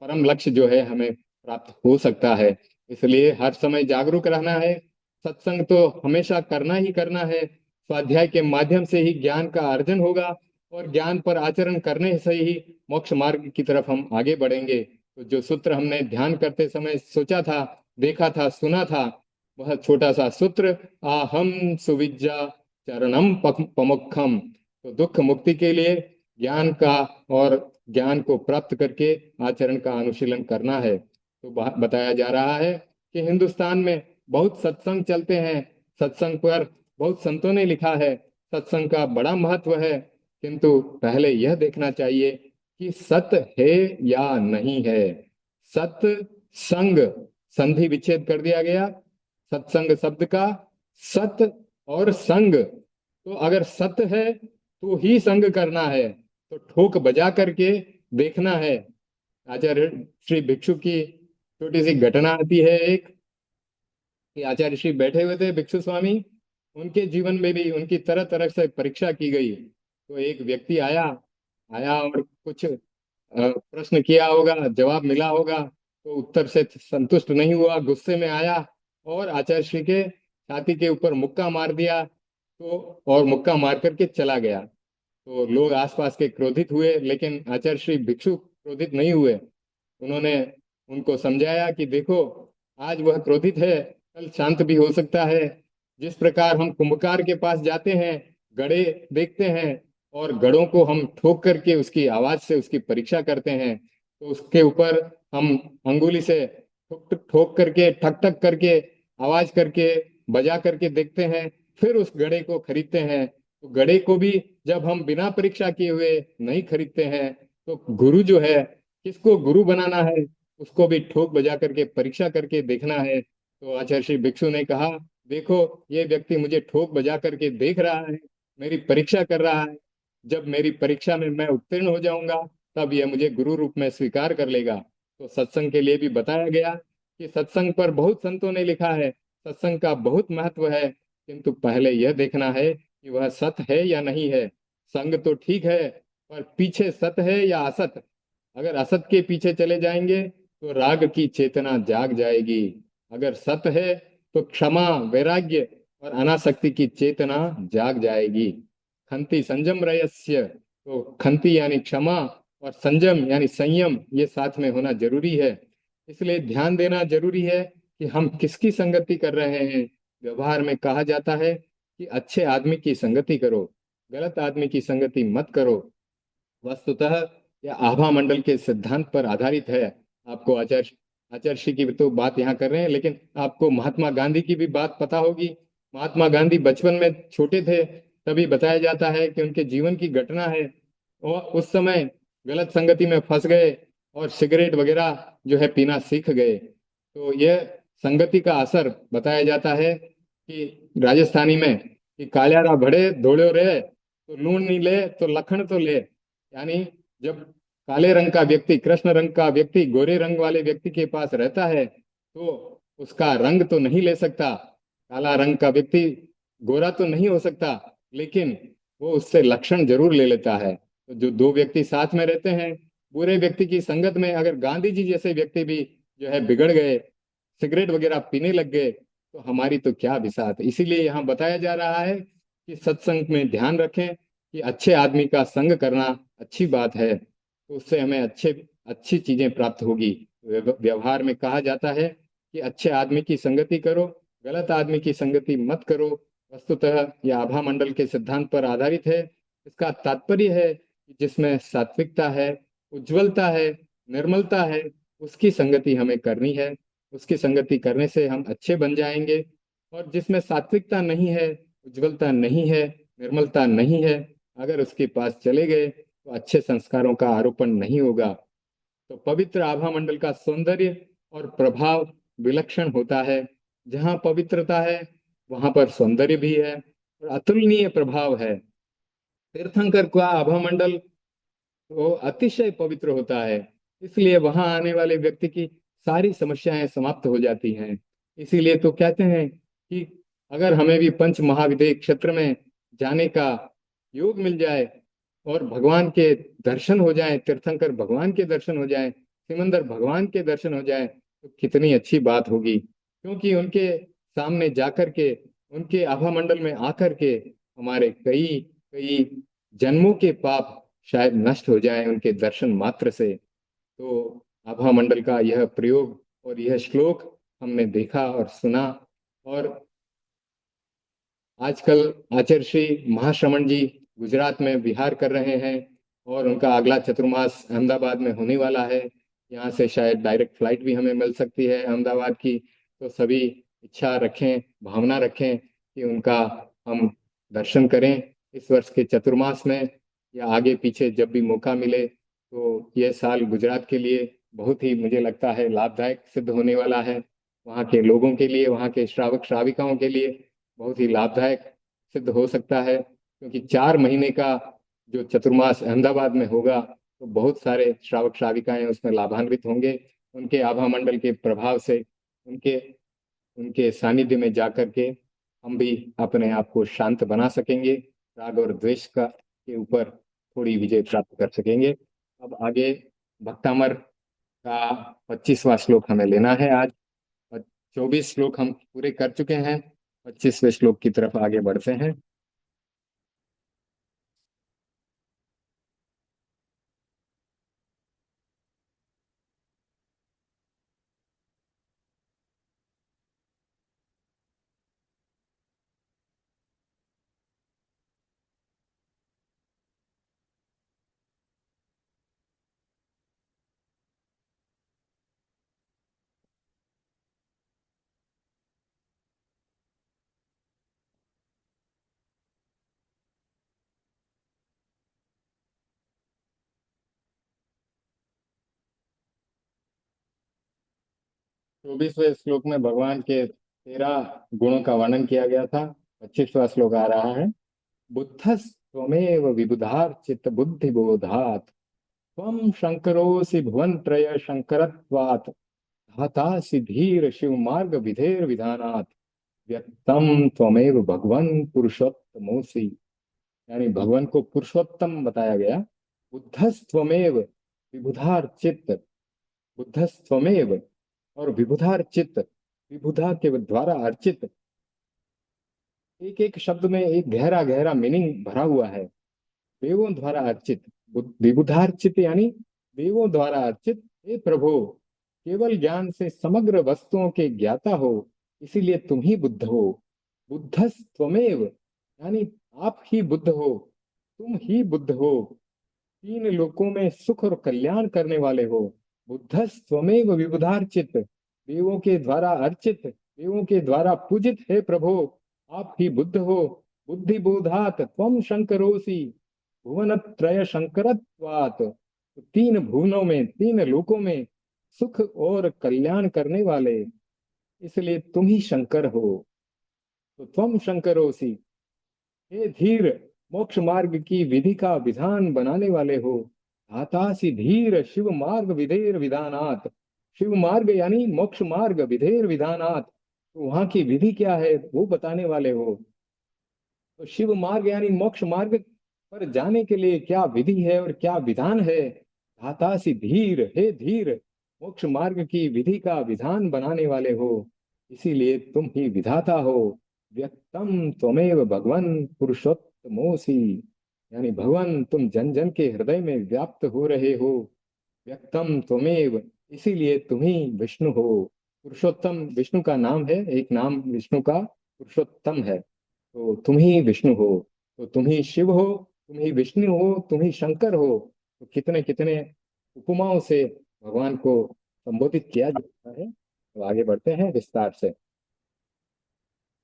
परम लक्ष्य जो है, हमें प्राप्त हो सकता है। इसलिए हर समय जागरूक रहना है। सत्संग तो हमेशा करना ही करना है। स्वाध्याय के माध्यम से ही ज्ञान का अर्जन होगा और ज्ञान पर आचरण करने से ही मोक्ष मार्ग की तरफ हम आगे बढ़ेंगे। तो जो सूत्र हमने ध्यान करते समय सोचा था, देखा था, सुना था, वह छोटा सा सूत्र आहम सुविज्ञा चरणम पमुखम। तो दुख मुक्ति के लिए ज्ञान का और ज्ञान को प्राप्त करके आचरण का अनुशीलन करना है। तो बताया जा रहा है कि हिंदुस्तान में बहुत सत्संग चलते हैं, सत्संग पर बहुत संतों ने लिखा है, सत्संग का बड़ा महत्व है, किंतु पहले यह देखना चाहिए कि सत है या नहीं है। सत संग, संधि विच्छेद कर दिया गया सत्संग शब्द का। सत और संग, तो अगर सत है तो ही संग करना है, तो ठोक बजा करके देखना है। आचार्य श्री भिक्षु की छोटी सी घटना आती है एक, कि आचार्य श्री बैठे हुए थे भिक्षु स्वामी, उनके जीवन में भी उनकी तरह तरह से परीक्षा की गई। तो एक व्यक्ति आया आया और कुछ प्रश्न किया होगा, जवाब मिला होगा, तो उत्तर से संतुष्ट नहीं हुआ, गुस्से में आया और आचार्य श्री के छाती के ऊपर मुक्का मार दिया। तो और मुक्का मार करके चला गया। तो लोग आसपास के क्रोधित हुए, लेकिन आचार्य श्री भिक्षु क्रोधित नहीं हुए। उन्होंने उनको समझाया कि देखो, आज वह क्रोधित है, कल शांत भी हो सकता है। जिस प्रकार हम कुंभकार के पास जाते हैं, गड़े देखते हैं और गड़ों को हम ठोक करके उसकी आवाज से उसकी परीक्षा करते हैं, तो उसके ऊपर हम अंगुली से ठोक ठोक करके, ठक ठक करके, आवाज करके, बजा करके देखते हैं, फिर उस गड़े को खरीदते हैं। तो गड़े को भी जब हम बिना परीक्षा किए हुए नहीं खरीदते हैं, तो गुरु जो है, किसको गुरु बनाना है, उसको भी ठोक बजा करके परीक्षा करके देखना है। तो आचार्य श्री भिक्षु ने कहा, देखो, ये व्यक्ति मुझे ठोक बजा करके देख रहा है, मेरी परीक्षा कर रहा है। जब मेरी परीक्षा में मैं उत्तीर्ण हो जाऊंगा, तब यह मुझे गुरु रूप में स्वीकार कर लेगा। तो सत्संग के लिए भी बताया गया कि सत्संग पर बहुत संतों ने लिखा है, सत्संग का बहुत महत्व है, किंतु पहले यह देखना है कि वह सत है या नहीं है। संग तो ठीक है, पर पीछे सत है या असत। अगर असत के पीछे चले जाएंगे तो राग की चेतना जाग जाएगी। अगर सत है तो क्षमा, वैराग्य और अनासक्ति की चेतना जाग जाएगी। खंति संयम रहस्य, तो खंति यानी क्षमा और संयम यानी संयम, ये साथ में होना जरूरी है। इसलिए ध्यान देना जरूरी है कि हम किसकी संगति कर रहे हैं। व्यवहार में कहा जाता है कि अच्छे आदमी की संगति करो, गलत आदमी की संगति मत करो। वस्तुतः यह आभा मंडल के सिद्धांत पर आधारित है। आपको आचार्य आचार्य श्री की तो बात यहाँ कर रहे हैं, लेकिन आपको महात्मा गांधी की भी बात पता होगी। महात्मा गांधी बचपन में छोटे थे, तभी बताया जाता है कि उनके जीवन की घटना है। और उस समय गलत संगति में फंस गए और सिगरेट वगैरह जो है पीना सीख गए। तो यह संगति का असर बताया जाता है कि राजस्थानी में कि कालियारा भड़े धोड़ो रे, तो लूण नहीं ले तो लखन तो ले। यानी जब काले रंग का व्यक्ति, कृष्ण रंग का व्यक्ति गोरे रंग वाले व्यक्ति के पास रहता है तो उसका रंग तो नहीं ले सकता। काला रंग का व्यक्ति गोरा तो नहीं हो सकता, लेकिन वो उससे लक्षण जरूर ले लेता है। तो जो दो व्यक्ति साथ में रहते हैं, बुरे व्यक्ति की संगत में अगर गांधी जी जैसे व्यक्ति भी जो है बिगड़ गए, सिगरेट वगैरह पीने लग गए, तो हमारी तो क्या बिसात। इसीलिए यहाँ बताया जा रहा है कि सत्संग में ध्यान रखें कि अच्छे आदमी का संग करना अच्छी बात है, तो उससे हमें अच्छे अच्छी चीजें प्राप्त होगी। व्यवहार में कहा जाता है कि अच्छे आदमी की संगति करो, गलत आदमी की संगति मत करो। वस्तुतः यह आभा मंडल के सिद्धांत पर आधारित है। इसका तात्पर्य है कि जिसमें सात्विकता है, उज्जवलता है, निर्मलता है, उसकी संगति हमें करनी है। उसकी संगति करने से हम अच्छे बन जाएंगे। और जिसमें सात्विकता नहीं है, उज्जवलता नहीं है, निर्मलता नहीं है, अगर उसके पास चले गए तो अच्छे संस्कारों का आरोपण नहीं होगा। तो पवित्र आभा मंडल का सौंदर्य और प्रभाव विलक्षण होता है। जहाँ पवित्रता है वहां पर सौंदर्य भी है और अतुलनीय प्रभाव है। तीर्थंकर का आभा मंडल वो अतिशय पवित्र होता है, इसलिए वहां आने वाले व्यक्ति की सारी समस्याएं समाप्त हो जाती हैं। इसीलिए तो कहते हैं कि अगर हमें भी पंच महाविद्य क्षेत्र में जाने का योग मिल जाए और भगवान के दर्शन हो जाए, तीर्थंकर भगवान के दर्शन हो जाए, सिमंदर भगवान के दर्शन हो जाए, तो कितनी अच्छी बात होगी। क्योंकि उनके सामने जाकर के, उनके आभा मंडल में आकर के हमारे कई कई जन्मों के पाप शायद नष्ट हो जाए उनके दर्शन मात्र से। तो आभा मंडल का यह प्रयोग और यह श्लोक हमने देखा और सुना। और आजकल आचार्य श्री महाश्रमण जी गुजरात में विहार कर रहे हैं और उनका अगला चतुर्मास अहमदाबाद में होने वाला है। यहाँ से शायद डायरेक्ट फ्लाइट भी हमें मिल सकती है अहमदाबाद की। तो सभी इच्छा रखें, भावना रखें कि उनका हम दर्शन करें इस वर्ष के चतुर्मास में, या आगे पीछे जब भी मौका मिले। तो यह साल गुजरात के लिए बहुत ही मुझे लगता है लाभदायक सिद्ध होने वाला है। वहाँ के लोगों के लिए, वहाँ के श्रावक श्राविकाओं के लिए बहुत ही लाभदायक सिद्ध हो सकता है। क्योंकि 4 महीने का जो चतुर्मास अहमदाबाद में होगा, तो बहुत सारे श्रावक श्राविकाएं उसमें लाभान्वित होंगे। उनके आभा मंडल के प्रभाव से, उनके उनके सानिध्य में जाकर के हम भी अपने आप को शांत बना सकेंगे, राग और द्वेष का के ऊपर थोड़ी विजय प्राप्त कर सकेंगे। अब आगे भक्तामर का 25वां श्लोक हमें लेना है आज। 24 श्लोक हम पूरे कर चुके हैं, 25वें श्लोक की तरफ आगे बढ़ते हैं। चौबीसवें श्लोक में भगवान के 13 गुणों का वर्णन किया गया था। 25वां श्लोक आ रहा है। बुद्धस त्वमेव विबुधार चित्त बुद्धि बोधात, त्वं शंकरोसि भुवन त्रय शंकरत्वात्, धातासि धीर शिव मार्ग विधेर विधानात्, व्यक्तम त्वमेव भगवन पुरुषोत्तमोसि। यानी भगवान को पुरुषोत्तम बताया गया। बुद्धस त्वमेव विबुधार चित्त, बुद्धस त्वमेव और विबुधार चित्त, विबुधा के द्वारा अर्चित। एक एक शब्द में एक गहरा गहरा मीनिंग भरा हुआ है। देवों द्वारा अर्चित, विबुधार्चित यानी देवों द्वारा अर्चित। हे प्रभु, केवल ज्ञान से समग्र वस्तुओं के ज्ञाता हो, इसीलिए तुम ही बुद्ध हो। बुद्धस त्वमेव यानी आप ही बुद्ध हो, तुम ही बुद्ध हो, तीन लोकों में सुख और कल्याण करने वाले हो। बुद्धस त्वमेव विबुधार्चित, देवों के द्वारा अर्चित, देवों के द्वारा पूजित है प्रभु, आप ही बुद्ध हो। बुद्धि बोधात त्वम शंकरोसि, भुवन त्रय शंकरत्वात्, तो तीन भुवनों में, तीन लोकों में सुख और कल्याण करने वाले, इसलिए तुम ही शंकर हो। तो त्वम शंकरोसी, हे धीर, मोक्ष मार्ग की विधि का विधान बनाने वाले हो। धातासी धीर शिव मार्ग विधेर विधानात्। शिव मार्ग यानी मोक्ष मार्ग, विधेर विधानात्, तो वहां की विधि क्या है वो बताने वाले हो। तो शिव मार्ग यानी मोक्ष मार्ग पर जाने के लिए क्या विधि है और क्या विधान है। धातासी धीर, हे धीर, मोक्ष मार्ग की विधि का विधान बनाने वाले हो, इसीलिए तुम ही विधाता हो। व्यक्तम त्वमेव भगवन पुरुषोत्तमोसी, यानी भगवान तुम जन जन के हृदय में व्याप्त हो रहे हो। व्यक्तम त्वमेव, इसीलिए तुम ही विष्णु हो। पुरुषोत्तम विष्णु का नाम है, एक नाम विष्णु का पुरुषोत्तम है। तो तुम ही विष्णु हो, तो तुम ही शिव हो, तुम ही विष्णु हो, तुम ही शंकर हो। तो कितने कितने उपमाओं से भगवान को संबोधित किया जाता है। तो आगे बढ़ते हैं विस्तार से।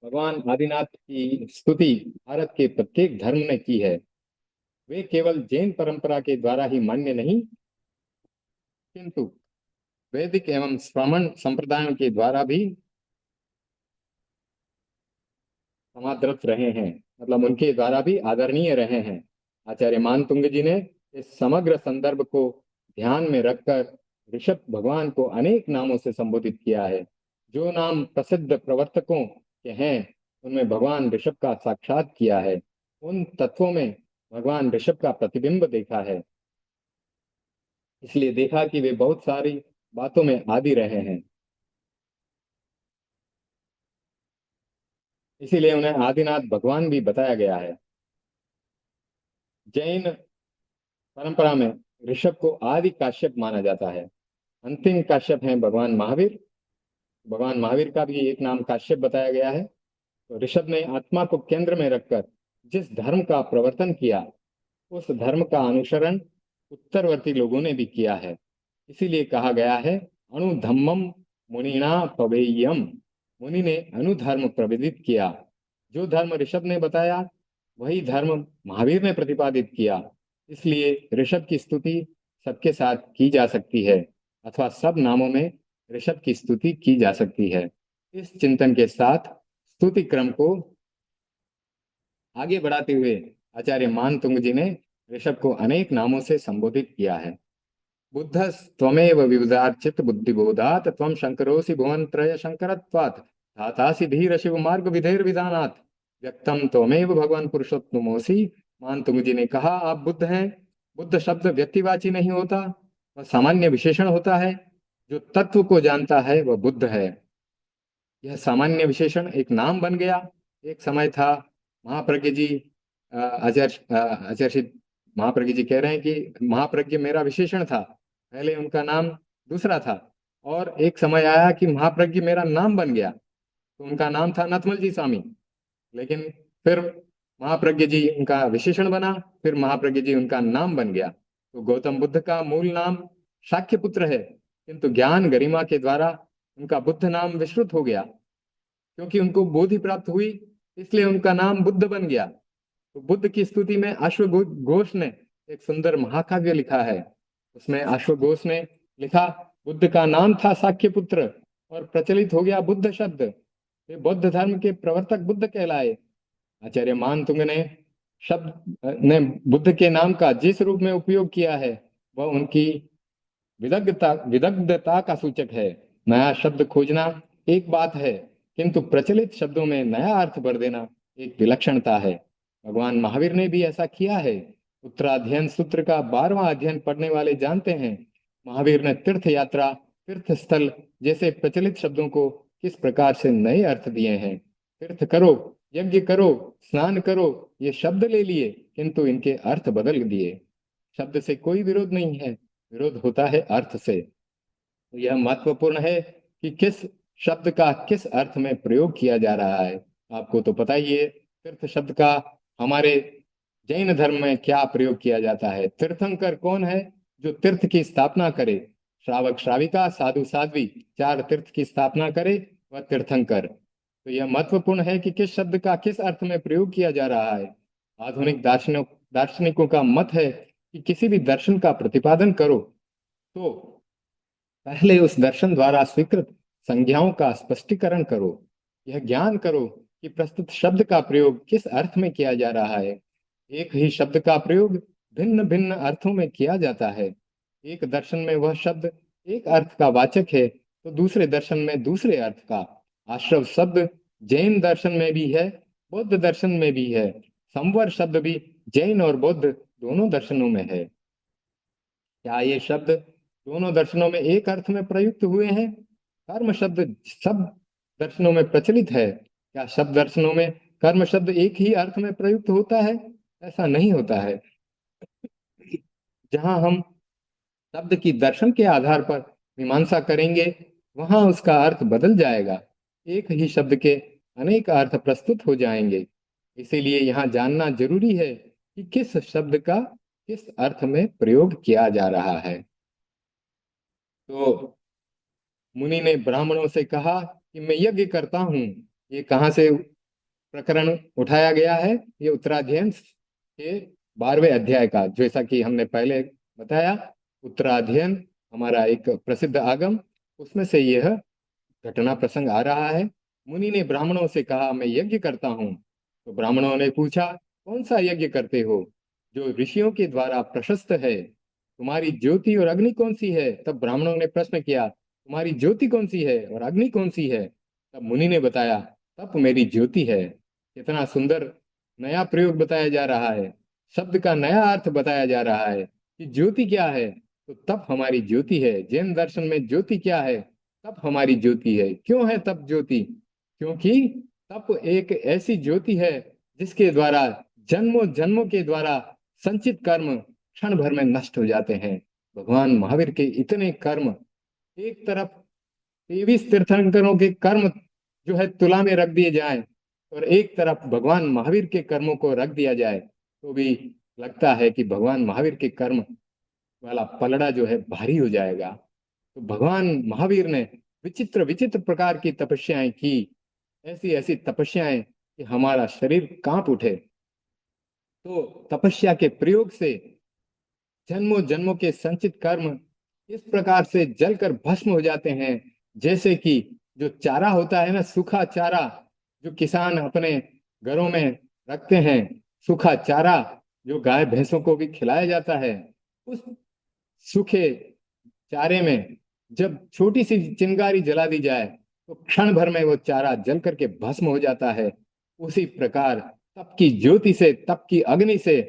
भगवान आदिनाथ की स्तुति भारत के प्रत्येक धर्म ने की है। वे केवल जैन परंपरा के द्वारा ही मान्य नहीं, किंतु वैदिक एवं श्रमण संप्रदायों के द्वारा भी समादृत रहे हैं, मतलब उनके द्वारा भी आदरणीय रहे हैं। आचार्य मानतुंग जी ने इस समग्र संदर्भ को ध्यान में रखकर ऋषभ भगवान को अनेक नामों से संबोधित किया है। जो नाम प्रसिद्ध प्रवर्तकों के हैं उनमें भगवान ऋषभ का साक्षात किया है। उन तत्वों में भगवान ऋषभ का प्रतिबिंब देखा है, इसलिए देखा कि वे बहुत सारी बातों में आदि रहे हैं, इसीलिए उन्हें आदिनाथ भगवान भी बताया गया है। जैन परंपरा में ऋषभ को आदि काश्यप माना जाता है। अंतिम काश्यप हैं भगवान महावीर। भगवान महावीर का भी एक नाम काश्यप बताया गया है। तो ऋषभ ने आत्मा को केंद्र में रखकर जिस धर्म का प्रवर्तन किया, उस धर्म का अनुसरण उत्तरवर्ती लोगों ने भी किया है। इसीलिए कहा गया है, अणुधम्मम मुनिना पवेयम। मुनि ने अनुधर्म प्रविदित किया। जो धर्म ऋषभ ने बताया वही धर्म महावीर ने प्रतिपादित किया। इसलिए ऋषभ की स्तुति सबके साथ की जा सकती है, अथवा सब नामों में ऋषभ की स्तुति की जा सकती है। इस चिंतन के साथ स्तुति क्रम को आगे बढ़ाते हुए आचार्य मानतुंग जी ने ऋषभ को अनेक नामों से संबोधित किया है। बुद्धस्त्वमेव विबुधार्चित बुद्धिबोधात् त्वं शंकरोऽसि भुवनत्रय शंकरत्वात् धातासि धीर शिव मार्ग विधेर विधानात् व्यक्तम त्वमेव भगवान पुरुषोत्तमोसि। मानतुंग जी ने कहा, आप बुद्ध हैं। बुद्ध शब्द व्यक्तिवाची नहीं होता, वह सामान्य विशेषण होता है। जो तत्व को जानता है वह बुद्ध है। यह सामान्य विशेषण एक नाम बन गया। एक समय था, महाप्रज्ञ जी, आचार्य महाप्रज्ञ जी कह रहे हैं कि महाप्रज्ञ मेरा विशेषण था, पहले उनका नाम दूसरा था। और एक समय आया कि महाप्रज्ञ मेरा नाम बन गया, तो उनका नाम था नथमल जी स्वामी। लेकिन फिर महाप्रज्ञ जी उनका विशेषण बना, फिर महाप्रज्ञ जी उनका नाम बन गया। तो गौतम बुद्ध का मूल नाम शाक्य पुत्र है, किंतु ज्ञान गरिमा के द्वारा उनका बुद्ध नाम विश्रुत हो गया। क्योंकि उनको बोधि प्राप्त हुई, इसलिए उनका नाम बुद्ध बन गया। तो बुद्ध की स्तुति में अश्वघोष ने एक सुंदर महाकाव्य लिखा है। उसमें अश्वघोष ने लिखा, बुद्ध का नाम था साक्यपुत्र और प्रचलित हो गया बुद्ध शब्द। वे बौद्ध धर्म के प्रवर्तक बुद्ध कहलाए। आचार्य मानतुंग ने शब्द ने बुद्ध के नाम का जिस रूप में उपयोग किया है वह उनकी विदग्धता का सूचक है। नया शब्द खोजना एक बात है, किंतु प्रचलित शब्दों में नया अर्थ भर देना एक विलक्षणता है। भगवान महावीर ने भी ऐसा किया है। उत्तराध्ययन सूत्र का 12वां अध्ययन पढ़ने वाले जानते हैं, महावीर ने तीर्थ यात्रा, तीर्थ स्थल जैसे प्रचलित शब्दों को किस प्रकार से नए अर्थ दिए हैं। तीर्थ करो, यज्ञ करो, स्नान करो, ये शब्द ले लिए, किंतु इनके अर्थ बदल दिए। शब्द से कोई विरोध नहीं है, विरोध होता है अर्थ से। तो यह महत्वपूर्ण है कि किस शब्द का किस अर्थ में प्रयोग किया जा रहा है। आपको तो पता ही है तीर्थ शब्द का हमारे जैन धर्म में क्या प्रयोग किया जाता है। तीर्थंकर कौन है? जो तीर्थ की स्थापना करे। श्रावक श्राविका साधु साध्वी 4 तीर्थ की स्थापना करे वह तीर्थंकर। तो यह महत्वपूर्ण है कि किस शब्द का किस अर्थ में प्रयोग किया जा रहा है। आधुनिक दार्शनिकों का मत है कि किसी भी दर्शन का प्रतिपादन करो तो पहले उस दर्शन द्वारा स्वीकृत संज्ञाओं का स्पष्टीकरण करो। यह ज्ञान करो कि प्रस्तुत शब्द का प्रयोग किस अर्थ में किया जा रहा है। एक ही शब्द का प्रयोग भिन्न भिन्न अर्थों में किया जाता है। एक दर्शन में वह शब्द एक अर्थ का वाचक है तो दूसरे दर्शन में दूसरे अर्थ का। आश्रव शब्द जैन दर्शन में भी है, बौद्ध दर्शन में भी है। संवर शब्द भी जैन और बौद्ध दोनों दर्शनों में है। क्या ये शब्द दोनों दर्शनों में एक अर्थ में प्रयुक्त हुए हैं? कर्म शब्द सब दर्शनों में प्रचलित है। क्या सब दर्शनों में कर्म शब्द एक ही अर्थ में प्रयुक्त होता है? ऐसा नहीं होता है। जहां हम शब्द की दर्शन के आधार पर मीमांसा करेंगे वहां उसका अर्थ बदल जाएगा। एक ही शब्द के अनेक अर्थ प्रस्तुत हो जाएंगे। इसीलिए यहाँ जानना जरूरी है कि किस शब्द का किस अर्थ में प्रयोग किया जा रहा है। तो मुनि ने ब्राह्मणों से कहा कि मैं यज्ञ करता हूँ। ये कहाँ से प्रकरण उठाया गया है? ये उत्तराध्ययन के 12वें अध्याय का, जैसा कि हमने पहले बताया। उत्तराध्ययन हमारा एक प्रसिद्ध आगम, उसमें से यह घटना प्रसंग आ रहा है। मुनि ने ब्राह्मणों से कहा मैं यज्ञ करता हूँ। तो ब्राह्मणों ने पूछा कौन सा यज्ञ करते हो जो ऋषियों के द्वारा प्रशस्त है? तुम्हारी ज्योति और अग्नि कौन सी है? तब ब्राह्मणों ने प्रश्न किया तुम्हारी ज्योति कौन सी है और अग्नि कौन सी है? तब मुनि ने बताया तप मेरी ज्योति है। कितना सुंदर नया प्रयोग बताया जा रहा है। शब्द का नया अर्थ बताया जा रहा है कि ज्योति क्या है। तो तप हमारी ज्योति है। जैन दर्शन में ज्योति क्या है? तप हमारी ज्योति है। क्यों है तप ज्योति? क्योंकि तप एक ऐसी ज्योति है जिसके द्वारा जन्मों जन्मों के द्वारा संचित कर्म क्षण भर में नष्ट हो जाते हैं। भगवान महावीर के इतने कर्म, एक तरफ 23 तीर्थंकरों के कर्म जो है तुला में रख दिए जाएं और एक तरफ भगवान महावीर के कर्मों को रख दिया जाए तो भी लगता है कि भगवान महावीर के कर्म वाला पलड़ा जो है भारी हो जाएगा। तो भगवान महावीर ने विचित्र विचित्र प्रकार की तपस्याएं की, ऐसी ऐसी तपस्याएं कि हमारा शरीर कांप उठे। तो तपस्या के प्रयोग से जन्मों जन्मों के संचित कर्म इस प्रकार से जलकर भस्म हो जाते हैं, जैसे कि जो चारा होता है ना, सूखा चारा जो किसान अपने घरों में रखते हैं, सूखा चारा जो गाय भैंसों को भी खिलाया जाता है, उस सूखे चारे में जब छोटी सी चिंगारी जला दी जाए तो क्षण भर में वो चारा जल करके भस्म हो जाता है। उसी प्रकार तप की ज्योति से, तप की अग्नि से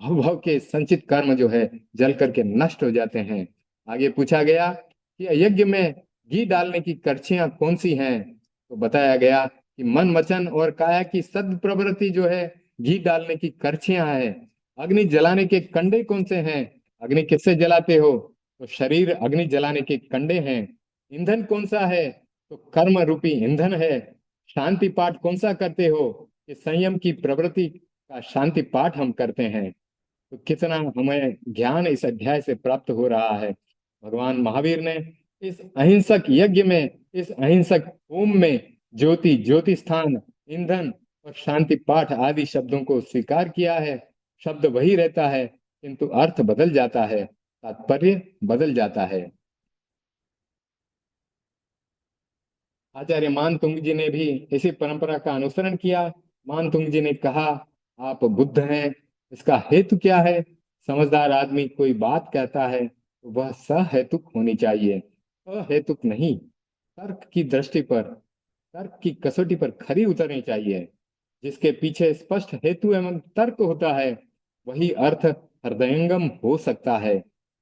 भव भव के संचित कर्म जो है जल करके नष्ट हो जाते हैं। आगे पूछा गया कि यज्ञ में घी डालने की करछियां कौन सी हैं? तो बताया गया कि मन वचन और काया की सद्प्रवृत्ति जो है घी डालने की करछियां है। अग्नि जलाने के कंडे कौन से हैं? अग्नि किससे जलाते हो? तो शरीर अग्नि जलाने के कंडे हैं। ईंधन कौन सा है? तो कर्म रूपी ईंधन है। शांति पाठ कौन सा करते हो? कि संयम की प्रवृत्ति का शांति पाठ हम करते हैं। तो कितना हमें ज्ञान इस अध्याय से प्राप्त हो रहा है। भगवान महावीर ने इस अहिंसक यज्ञ में, इस अहिंसक होम में ज्योति, ज्योति स्थान, ईंधन और शांति पाठ आदि शब्दों को स्वीकार किया है। शब्द वही रहता है किंतु अर्थ बदल जाता है, तात्पर्य बदल जाता है। आचार्य मानतुंग जी ने भी इसी परंपरा का अनुसरण किया। मानतुंग जी ने कहा आप बुद्ध हैं, इसका हेतु क्या है? समझदार आदमी कोई बात कहता है तो वह सहेतुक होनी चाहिए, अहेतुक नहीं। तर्क की दृष्टि पर, तर्क की कसौटी पर खरी उतरनी चाहिए। जिसके पीछे स्पष्ट हेतु एवं तर्क होता है वही अर्थ हृदयंगम हो सकता है।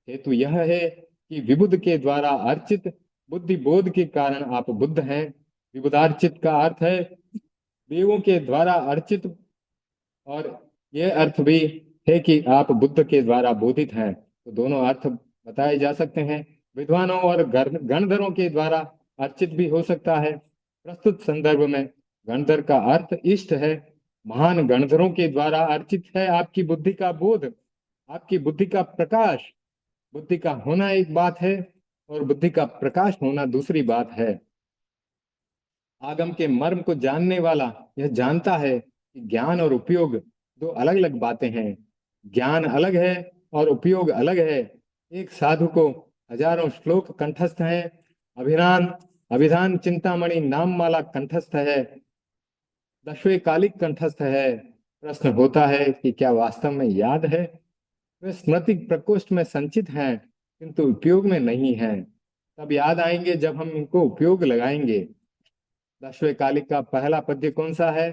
हेतु यह है कि विबुद्ध के द्वारा अर्चित बुद्धि बोध के कारण आप बुद्ध हैं। विबुधार्चित का अर्थ है देवों के द्वारा अर्चित, और ये अर्थ भी है कि आप बुद्ध के द्वारा बोधित हैं। तो दोनों अर्थ बताए जा सकते हैं। विद्वानों और गणधरों के द्वारा अर्चित भी हो सकता है। प्रस्तुत संदर्भ में गणधर का अर्थ इष्ट है। महान गणधरों के द्वारा अर्चित है आपकी बुद्धि का बोध, आपकी बुद्धि का प्रकाश। बुद्धि का होना एक बात है और बुद्धि का प्रकाश होना दूसरी बात है। आगम के मर्म को जानने वाला यह जानता है कि ज्ञान और उपयोग दो अलग अलग बातें हैं। ज्ञान अलग है और उपयोग अलग है। एक साधु को हजारों श्लोक कंठस्थ हैं, अभिधान अभिधान चिंतामणि नाम माला कंठस्थ है, दशवें कालिक कंठस्थ है। प्रश्न होता है कि क्या वास्तव में याद है? वे स्मृति प्रकोष्ठ में संचित हैं किंतु उपयोग में नहीं हैं। तब याद आएंगे जब हम इनको उपयोग लगाएंगे। दशवें कालिक का पहला पद्य कौन सा है?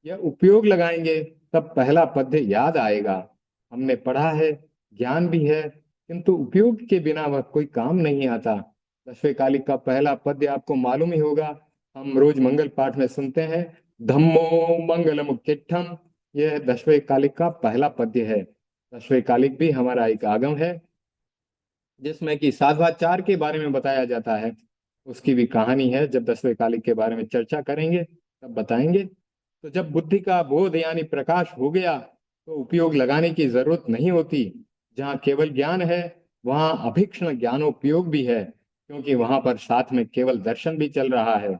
यह उपयोग लगाएंगे तब पहला पद्य याद आएगा। हमने पढ़ा है, ज्ञान भी है, किंतु उपयोग के बिना वह कोई काम नहीं आता। दशवें कालिक का पहला पद्य आपको मालूम ही होगा, हम रोज मंगल पाठ में सुनते हैं, धम्मो मंगलम किट्ठम। यह दशवें कालिक का पहला पद्य है। दशवें कालिक भी हमारा एक आगम है जिसमें कि साधवाचार के बारे में बताया जाता है। उसकी भी कहानी है, जब दसवें कालिक के बारे में चर्चा करेंगे तब बताएंगे। तो जब बुद्धि का बोध यानी प्रकाश हो गया तो उपयोग लगाने की जरूरत नहीं होती। जहाँ केवल ज्ञान है वहाँ अभीक्ष्ण ज्ञानोपयोग भी है, क्योंकि वहां पर साथ में केवल दर्शन भी चल रहा है।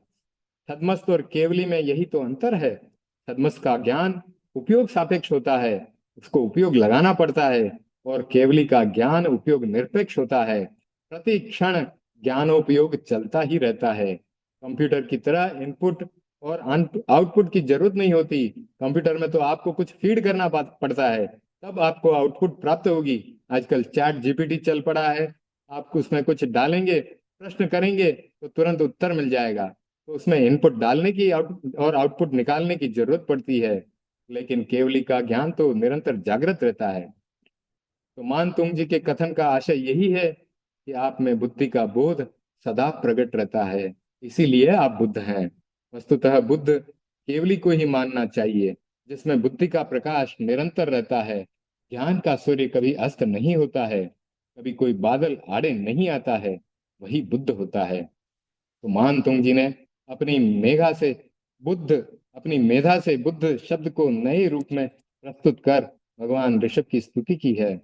छद्मस्त और केवली में यही तो अंतर है। छद्मस्त का ज्ञान उपयोग सापेक्ष होता है, उसको उपयोग लगाना पड़ता है, और केवली का ज्ञान उपयोग निरपेक्ष होता है। प्रति क्षण ज्ञानोपयोग चलता ही रहता है। कंप्यूटर की तरह इनपुट और आउटपुट की जरूरत नहीं होती। कंप्यूटर में तो आपको कुछ फीड करना पड़ता है, तब आपको आउटपुट प्राप्त होगी। आजकल चैट जीपीटी चल पड़ा है, आप उसमें कुछ डालेंगे, प्रश्न करेंगे तो तुरंत उत्तर मिल जाएगा। तो उसमें इनपुट डालने की और आउटपुट निकालने की जरूरत पड़ती है। लेकिन केवली का ज्ञान तो निरंतर जागृत रहता है। तो मान तुंग जी के कथन का आशय यही है कि आप में बुद्धि का बोध सदा प्रकट रहता है, इसीलिए आप बुद्ध हैं। वस्तुतः बुद्ध केवली को ही मानना चाहिए, जिसमें बुद्धि का प्रकाश निरंतर रहता है। ज्ञान का सूर्य कभी अस्त नहीं होता है, कभी कोई बादल आड़े नहीं आता है, वही बुद्ध होता है। तो मान तुंग जी ने अपनी मेघा से बुद्ध अपनी मेधा से बुद्ध शब्द को नए रूप में प्रस्तुत कर भगवान ऋषभ की स्तुति की है।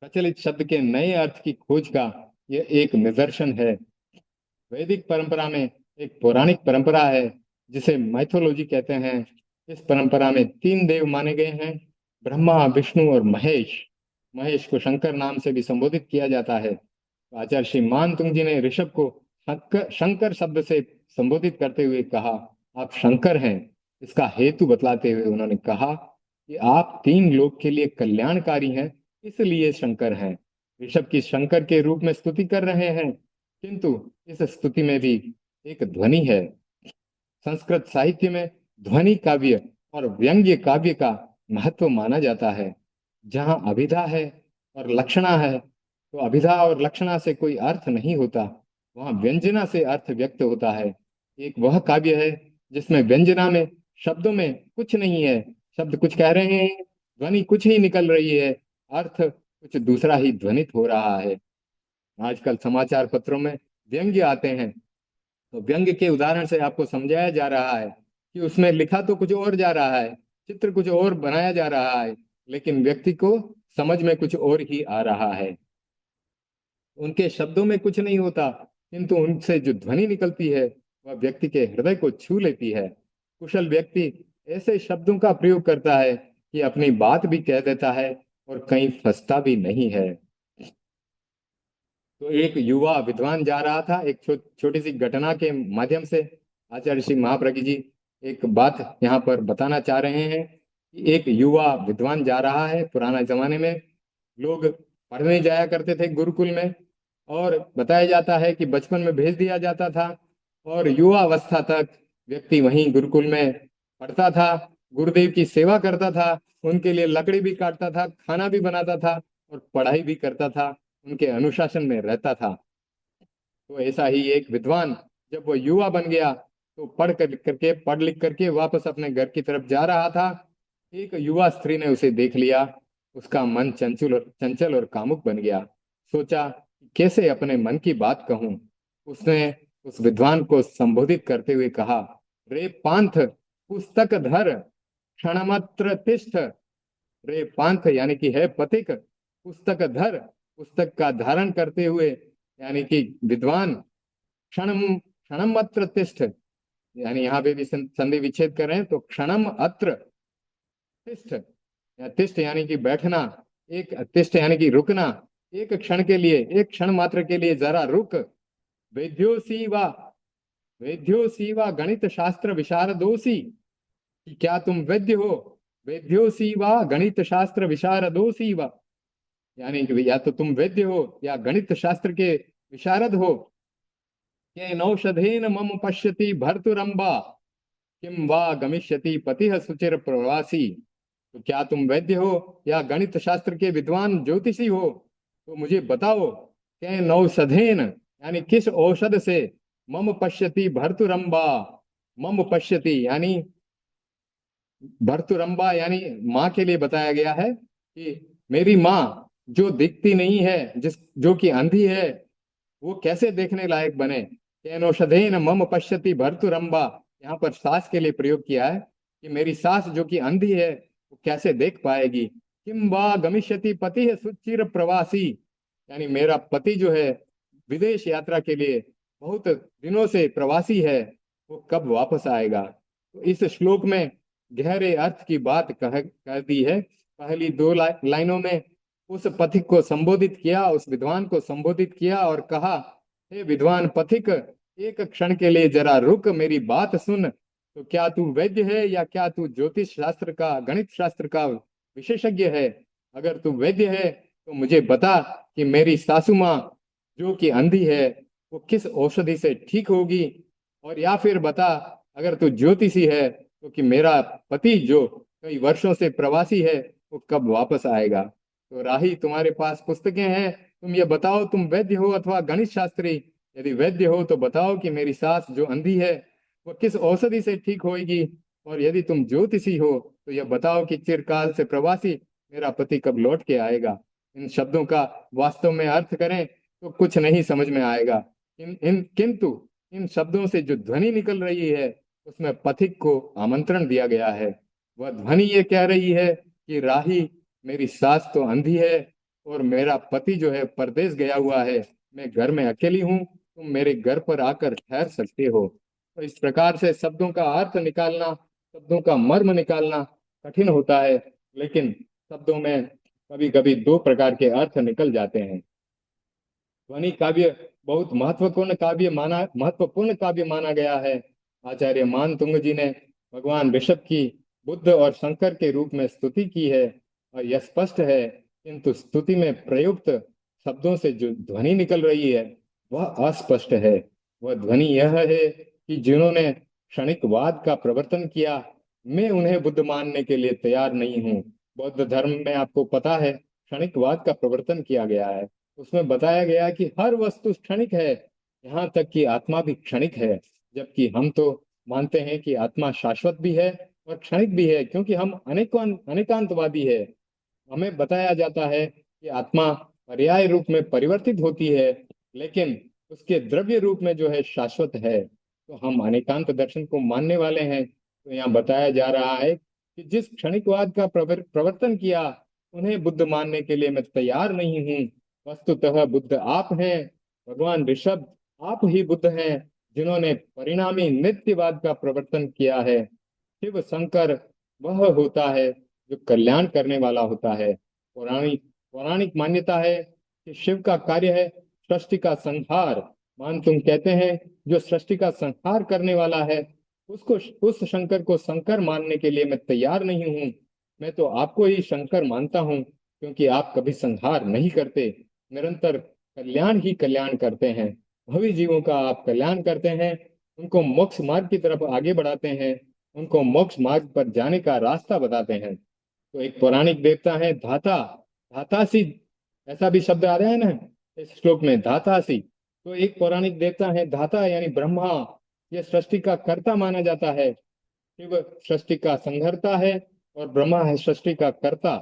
प्रचलित शब्द के नए अर्थ की खोज का यह एक निदर्शन है। वैदिक परंपरा में एक पौराणिक परंपरा है जिसे माइथोलॉजी कहते हैं। इस परंपरा में तीन देव माने गए हैं, ब्रह्मा, विष्णु और महेश। महेश को शंकर नाम से भी संबोधित किया जाता है। तो आचार्य श्री मानतुंग जी ने ऋषभ को शंकर शब्द से संबोधित करते हुए कहा, आप शंकर हैं। इसका हेतु बतलाते हुए उन्होंने कहा कि आप तीन लोक के लिए कल्याणकारी हैं, इसलिए शंकर हैं। ऋषभ की शंकर के रूप में स्तुति कर रहे हैं, किंतु इस स्तुति में भी एक ध्वनि है। संस्कृत साहित्य में ध्वनि काव्य और व्यंग्य काव्य का महत्व माना जाता है। जहाँ अभिधा है और लक्षणा है, तो अभिधा और लक्षणा से कोई अर्थ नहीं होता, वहाँ व्यंजना से अर्थ व्यक्त होता है। एक वह काव्य है जिसमें व्यंजना में शब्दों में कुछ नहीं है, शब्द कुछ कह रहे हैं, ध्वनि कुछ ही निकल रही है, अर्थ कुछ दूसरा ही ध्वनित हो रहा है। आजकल समाचार पत्रों में व्यंग्य आते हैं, तो व्यंग्य के उदाहरण से आपको समझाया जा रहा है कि उसमें लिखा तो कुछ और जा रहा है, चित्र कुछ और बनाया जा रहा है, लेकिन व्यक्ति को समझ में कुछ और ही आ रहा है। उनके शब्दों में कुछ नहीं होता, किंतु उनसे जो ध्वनि निकलती है वह व्यक्ति के हृदय को छू लेती है। कुशल व्यक्ति ऐसे शब्दों का प्रयोग करता है कि अपनी बात भी कह देता है और कहीं फंसता भी नहीं है। तो एक युवा विद्वान जा रहा था, एक छोटी सी घटना के माध्यम से आचार्य श्री महाप्रज्ञ जी एक बात यहाँ पर बताना चाह रहे हैं कि एक युवा विद्वान जा रहा है। पुराना जमाने में लोग पढ़ने जाया करते थे गुरुकुल में, और बताया जाता है कि बचपन में भेज दिया जाता था और युवा अवस्था तक व्यक्ति वहीं गुरुकुल में पढ़ता था, गुरुदेव की सेवा करता था, उनके लिए लकड़ी भी काटता था, खाना भी बनाता था और पढ़ाई भी करता था, उनके अनुशासन में रहता था। तो ऐसा ही एक विद्वान जब वो युवा बन गया तो पढ़ लिख करके वापस अपने घर की तरफ जा रहा था। एक युवा स्त्री ने उसे देख लिया, उसका मन चंचल और कामुक बन गया। सोचा कैसे अपने मन की बात कहूं। उसने उस विद्वान को संबोधित करते हुए कहा, रे पांथ पुस्तक धर क्षणमात्र तिष्ठ। रे पांथ यानी कि है पथिक, पुस्तक धर, पुस्तक का धारण करते हुए यानी कि विद्वान, क्षणम क्षणम अत्र तिष्ठ, यानी यहाँ पे भी संधि विच्छेद कर रहे हैं तो क्षणम अत्र तिष्ठ, या तिष्ठ यानी कि बैठना, एक तिष्ठ यानी कि रुकना, एक क्षण के लिए, एक क्षण मात्र के लिए जरा रुक। वेद्योसी वा, वेद्योसी वा गणित शास्त्र विशारदोसी, कि क्या तुम वैद्य हो? वेद्योसी वा गणित शास्त्र विशारदोसी वा, यानी कि या तो तुम वैद्य हो या गणित शास्त्र के विशारद हो। केनौषधेन मम पश्यति भर्तुरंबा, किम वा गमिष्यति पतिः सुचिर प्रवासी। तो क्या तुम वैद्य हो या गणित शास्त्र के विद्वान ज्योतिषी हो? तो मुझे बताओ, केनौषधेन यानी किस औषध से, मम पश्यति भर्तुरंबा, मम पश्यति यानी भर्तुरंबा यानी माँ के लिए बताया गया है कि मेरी माँ जो दिखती नहीं है, जिस जो कि अंधी है, वो कैसे देखने लायक बने। केनौषधेन मम पश्यति भर्तुरंबा, यहाँ पर सास के लिए प्रयोग किया है कि मेरी सास जो कि अंधी है वो कैसे देख पाएगी। किम वा गमिष्यति पति है सुचिर प्रवासी, यानी मेरा पति जो है विदेश यात्रा के लिए बहुत दिनों से प्रवासी है, वो कब वापस आएगा। तो इस श्लोक में गहरे अर्थ की बात कह दी है। पहली दो लाइनों में उस पथिक को संबोधित किया, उस विद्वान को संबोधित किया और कहा, हे विद्वान पथिक, एक क्षण के लिए जरा रुक, मेरी बात सुन। तो क्या तू वैद्य है या क्या तू ज्योतिष शास्त्र का, गणित शास्त्र का विशेषज्ञ है? अगर तू वैद्य है तो मुझे बता कि मेरी सासू माँ जो कि अंधी है वो किस औषधि से ठीक होगी। और या फिर बता, अगर तू ज्योतिषी है तो कि मेरा पति जो कई वर्षों से प्रवासी है वो कब वापस आएगा। तो राही, तुम्हारे पास पुस्तकें हैं, तुम ये बताओ, तुम वैद्य हो अथवा गणित शास्त्री? यदि वैद्य हो तो बताओ कि मेरी सास जो अंधी है वो किस औषधि से ठीक होएगी। और यदि तुम ज्योतिषी हो तो यह बताओ कि चिरकाल से प्रवासी मेरा पति कब लौट के आएगा। इन शब्दों का वास्तव में अर्थ करें तो कुछ नहीं समझ में आएगा। किंतु इन शब्दों से जो ध्वनि निकल रही है उसमें पथिक को आमंत्रण दिया गया है। वह ध्वनि ये कह रही है कि राही, मेरी सास तो अंधी है और मेरा पति जो है परदेश गया हुआ है, मैं घर में अकेली हूँ, तुम मेरे घर पर आकर ठहर सकते हो। तो इस प्रकार से शब्दों का अर्थ निकालना, शब्दों का मर्म निकालना कठिन होता है, लेकिन शब्दों में कभी कभी दो प्रकार के अर्थ निकल जाते हैं। ध्वनि काव्य बहुत महत्वपूर्ण काव्य माना गया है। आचार्य मानतुंग जी ने भगवान ऋषभ की बुद्ध और शंकर के रूप में स्तुति की है और यह स्पष्ट है, किंतु स्तुति में प्रयुक्त शब्दों से जो ध्वनि निकल रही है वह अस्पष्ट है। वह ध्वनि यह है कि जिन्होंने क्षणिकवाद का प्रवर्तन किया, मैं उन्हें बुद्ध मानने के लिए तैयार नहीं हूँ। बौद्ध धर्म में आपको पता है क्षणिकवाद का प्रवर्तन किया गया है। उसमें बताया गया कि हर वस्तु क्षणिक है, यहाँ तक कि आत्मा भी क्षणिक है। जबकि हम तो मानते हैं कि आत्मा शाश्वत भी है और क्षणिक भी है, क्योंकि हम अनेकांतवादी है। हमें बताया जाता है कि आत्मा पर्याय रूप में परिवर्तित होती है, लेकिन उसके द्रव्य रूप में जो है शाश्वत है। तो हम अनेकांत दर्शन को मानने वाले हैं। तो यहाँ बताया जा रहा है कि जिस क्षणिकवाद का प्रवर्तन किया, उन्हें बुद्ध मानने के लिए मैं तैयार नहीं हूँ। वस्तुतः बुद्ध आप हैं, भगवान ऋषभ आप ही बुद्ध हैं, जिन्होंने परिणामी नित्यवाद का प्रवर्तन किया है। शिव शंकर वह होता है जो कल्याण करने वाला होता है। पौराणिक पौराणिक मान्यता है कि शिव का कार्य है सृष्टि का संहार। मान तुम कहते हैं जो सृष्टि का संहार करने वाला है, उसको, उस शंकर को शंकर मानने के लिए मैं तैयार नहीं हूँ। मैं तो आपको ही शंकर मानता हूँ, क्योंकि आप कभी संहार नहीं करते, निरंतर कल्याण ही कल्याण करते हैं। भवी जीवों का आप कल्याण करते हैं, उनको मोक्ष मार्ग की तरफ आगे बढ़ाते हैं, उनको मोक्ष मार्ग पर जाने का रास्ता बताते हैं। तो एक पौराणिक देवता है धाता, धातासी, ऐसा भी शब्द आ रहा है ना इस श्लोक में, धातासी। तो एक पौराणिक देवता है धाता यानी ब्रह्मा, यह सृष्टि का कर्ता माना जाता है। शिव सृष्टि का संहर्ता है और ब्रह्मा है सृष्टि का कर्ता।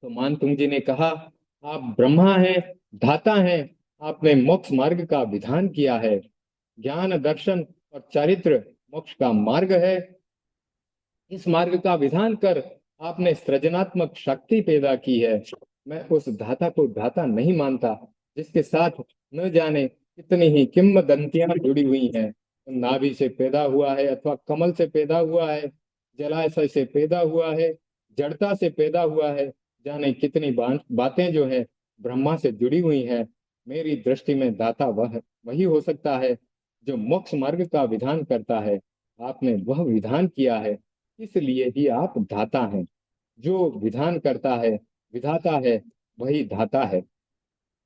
तो मानतुंग जी ने कहा, आप ब्रह्मा हैं, धाता हैं, आपने मोक्ष मार्ग का विधान किया है। ज्ञान दर्शन और चारित्र मोक्ष का मार्ग है। इस मार्ग का विधान कर आपने सृजनात्मक शक्ति पैदा की है। मैं उस धाता को धाता नहीं मानता जिसके साथ न जाने कितनी ही किंवदंतियां जुड़ी हुई हैं। नाभि से पैदा हुआ है अथवा कमल से पैदा हुआ है, जलाशय से पैदा हुआ है, जड़ता से पैदा हुआ है। जाने कितनी बातें जो है ब्रह्मा से जुड़ी हुई हैं। मेरी दृष्टि में दाता वह वही हो सकता है जो मोक्ष मार्ग का विधान करता है। आपने वह विधान किया है, इसलिए ही आप धाता हैं। जो विधान करता है, विधाता है, वही धाता है।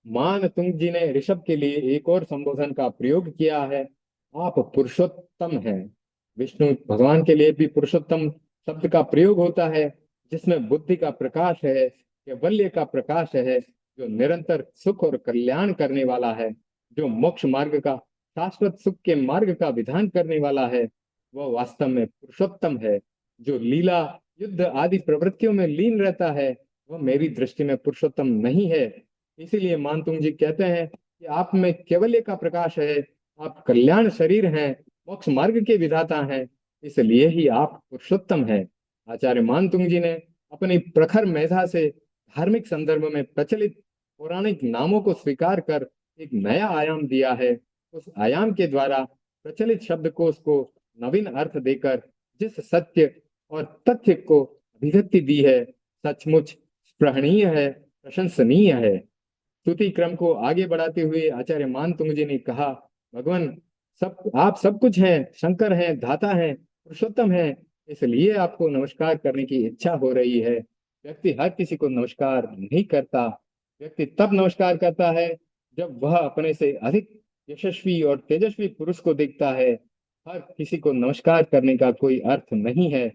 मान तुंग जी ने ऋषभ के लिए एक और संबोधन का प्रयोग किया है। आप पुरुषोत्तम हैं। विष्णु भगवान के लिए भी पुरुषोत्तम शब्द का प्रयोग होता है, जिसमें बुद्धि का प्रकाश है, कैवल्य का प्रकाश है, जो निरंतर सुख और कल्याण करने वाला है, जो मोक्ष मार्ग का, शाश्वत सुख के मार्ग का विधान करने वाला है। वह वास्तव में पुरुषोत्तम है। जो लीला, युद्ध आदि प्रवृत्तियों में लीन रहता है, वह मेरी दृष्टि में पुरुषोत्तम नहीं है। इसीलिए मानतुंग जी कहते हैं कि आप में केवल्य का प्रकाश है, आप कल्याण शरीर हैं, मोक्ष मार्ग के विधाता हैं, इसलिए ही आप पुरुषोत्तम हैं। आचार्य मानतुंग जी ने अपनी प्रखर मेधा से धार्मिक संदर्भ में प्रचलित पौराणिक नामों को स्वीकार कर एक नया आयाम दिया है। उस आयाम के द्वारा प्रचलित शब्दकोश को नवीन अर्थ देकर जिस सत्य और तथ्य को अभिव्यक्ति दी है, सचमुच स्पृहणीय है, प्रशंसनीय है। स्तुति क्रम को आगे बढ़ाते हुए आचार्य मानतुंग जी ने कहा, भगवान, सब आप सब कुछ हैं, शंकर हैं, धाता हैं, पुरुषोत्तम हैं, इसलिए आपको नमस्कार करने की इच्छा हो रही है। व्यक्ति हर किसी को नमस्कार नहीं करता। व्यक्ति तब नमस्कार करता है जब वह अपने से अधिक यशस्वी और तेजस्वी पुरुष को देखता है। हर किसी को नमस्कार करने का कोई अर्थ नहीं है।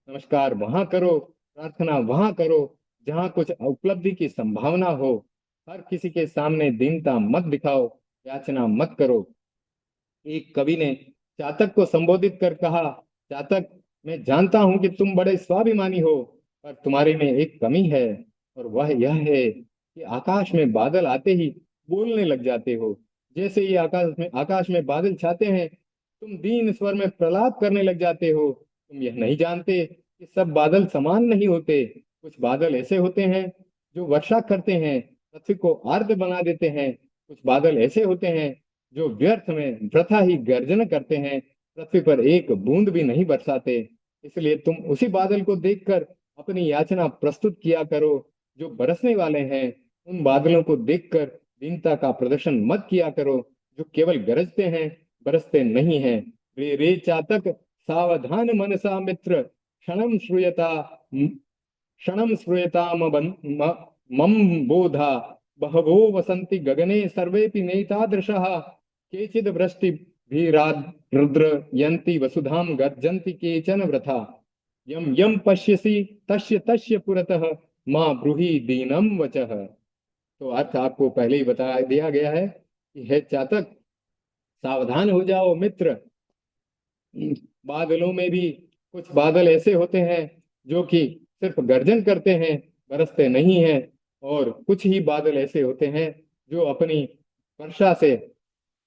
नमस्कार वहां करो, प्रार्थना वहां करो जहां कुछ उपलब्धि की संभावना हो। हर किसी के सामने दीनता मत दिखाओ, याचना मत करो। एक कवि ने चातक को संबोधित कर कहा, चातक, मैं जानता हूं कि तुम बड़े स्वाभिमानी हो, पर तुम्हारे में एक कमी है, और वह यह है कि आकाश में बादल आते ही बोलने लग जाते हो। जैसे ही आकाश में बादल छाते हैं, तुम दीन स्वर में प्रलाप करने लग जाते हो। तुम यह नहीं जानते कि सब बादल समान नहीं होते। कुछ बादल ऐसे होते हैं जो वर्षा करते हैं, पृथ्वी को आर्द्र बना देते हैं। कुछ बादल ऐसे होते हैं जो व्यर्थ में वृथा ही गर्जन करते हैं, पृथ्वी पर एक बूंद भी नहीं बरसाते। इसलिए तुम उसी बादल को देखकर अपनी याचना प्रस्तुत किया करो जो बरसने वाले हैं। उन बादलों को देखकर दीनता का प्रदर्शन मत किया करो, जो केवल गरजते हैं, बरसते नहीं हैं। रे रे चातक, सावधान मनसा मित्र, क्षणम श्रूयता क्षणम मम बोधा। बहवो वसन्ति गगने सर्वेपि नैतादृशः। केचिद् वृष्टिभिरार्द्रयन्ति वसुधां गर्जन्ति केचन वृथा। यम यम पश्यसि तस्य तस्य पुरतः मां ब्रूहि दीनम वचः। तो अर्थ आपको पहले ही बता दिया गया है कि हे चातक, सावधान हो जाओ मित्र। बादलों में भी कुछ बादल ऐसे होते हैं जो कि सिर्फ गर्जन करते हैं, बरसते नहीं हैं। और कुछ ही बादल ऐसे होते हैं जो अपनी वर्षा से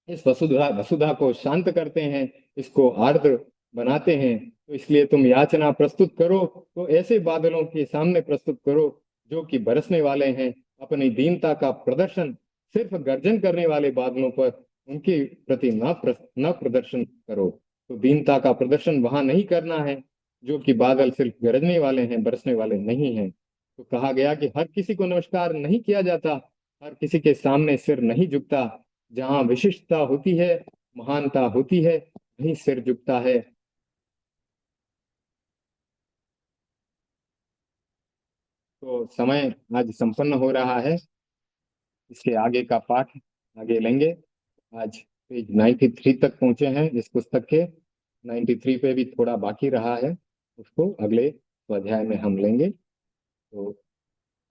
इस वसुधा वसुधा को शांत करते हैं, इसको आर्द्र बनाते हैं। तो इसलिए तुम याचना प्रस्तुत करो तो ऐसे बादलों के सामने प्रस्तुत करो जो कि बरसने वाले हैं। अपनी दीनता का प्रदर्शन सिर्फ गर्जन करने वाले बादलों पर, उनके प्रति न प्रदर्शन करो। तो दीनता का प्रदर्शन वहां नहीं करना है जो कि बादल सिर्फ गरजने वाले हैं, बरसने वाले नहीं हैं। तो कहा गया कि हर किसी को नमस्कार नहीं किया जाता, हर किसी के सामने सिर नहीं झुकता। जहाँ विशिष्टता होती है, महानता होती है, वहीं सिर झुकता है। तो समय आज संपन्न हो रहा है। इसके आगे का पाठ आगे लेंगे। आज पेज 93 तक पहुंचे हैं इस पुस्तक के। 93 पे भी थोड़ा बाकी रहा है, उसको अगले स्वाध्याय में हम लेंगे। तो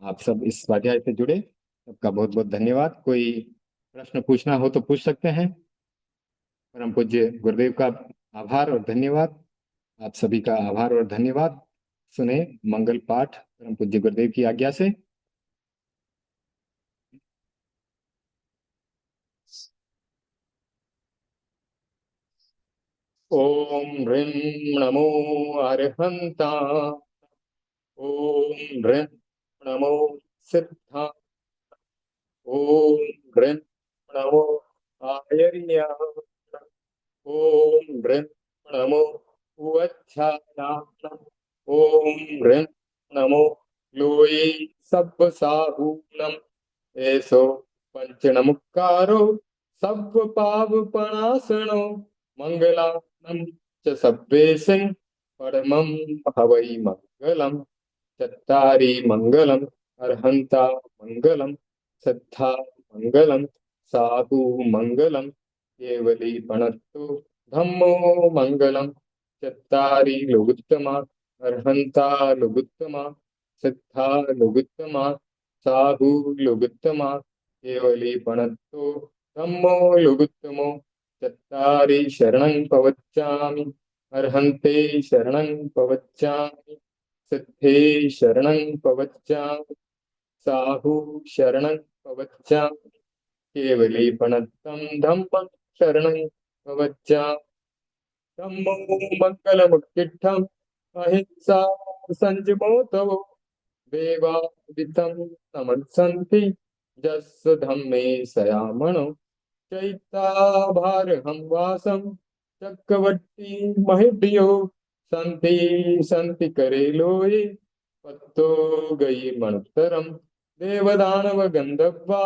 आप सब इस स्वाध्याय से जुड़े, सबका बहुत बहुत धन्यवाद। कोई प्रश्न पूछना हो तो पूछ सकते हैं। परम पूज्य गुरुदेव का आभार और धन्यवाद। आप सभी का आभार और धन्यवाद। सुने मंगल पाठ परम पूज्य गुरुदेव की आज्ञा से। ओम ह्रीं नमो अरिहंता। ओम ह्रीं नमो सिद्धा। ओम ह्रीं नमो आयर्य। ओम ह्रीं नमो उवच्छाया। ओम ह्रीं नमो लोई सब साहूनम ऐसो पंचनमुक्कारो सब पाप पणासनो मंगलानम च सब्बेसे परमं हवै मंगलम चत्तारि मंगलम अर्हंता मंगलम सत्ता मंगलम साहु मंगलम केवली पणत्तु धम्मो मंगलम चत्तारि लुगुत्तमा अर्हंता लुगुत्तमा सत्ता लुगुत्तमा साहु लुगुत्तमा केवली पणत्तु धम्मो लुगुत्तमो चत्तारि शरणं पवच्चामि अर्हन्ते शरणं पवच्चामि सिद्धे शरणं पवच्चामि साहु शरणं पवच्चामि केवली प्रणतं धम्मं शरणं पवच्चामि धम्मो मङ्गलमुत्तिष्ठम् अहिंसा संयमो तव देवादितं नमस्सन्ति यस्य धम्मे सयामणो चैताभारहं वासं चक्रवर्ती महीभ्यो सन्ति सन्ति करे लोये पत्तो गई मणुत्तरम देवदानव गंधर्वा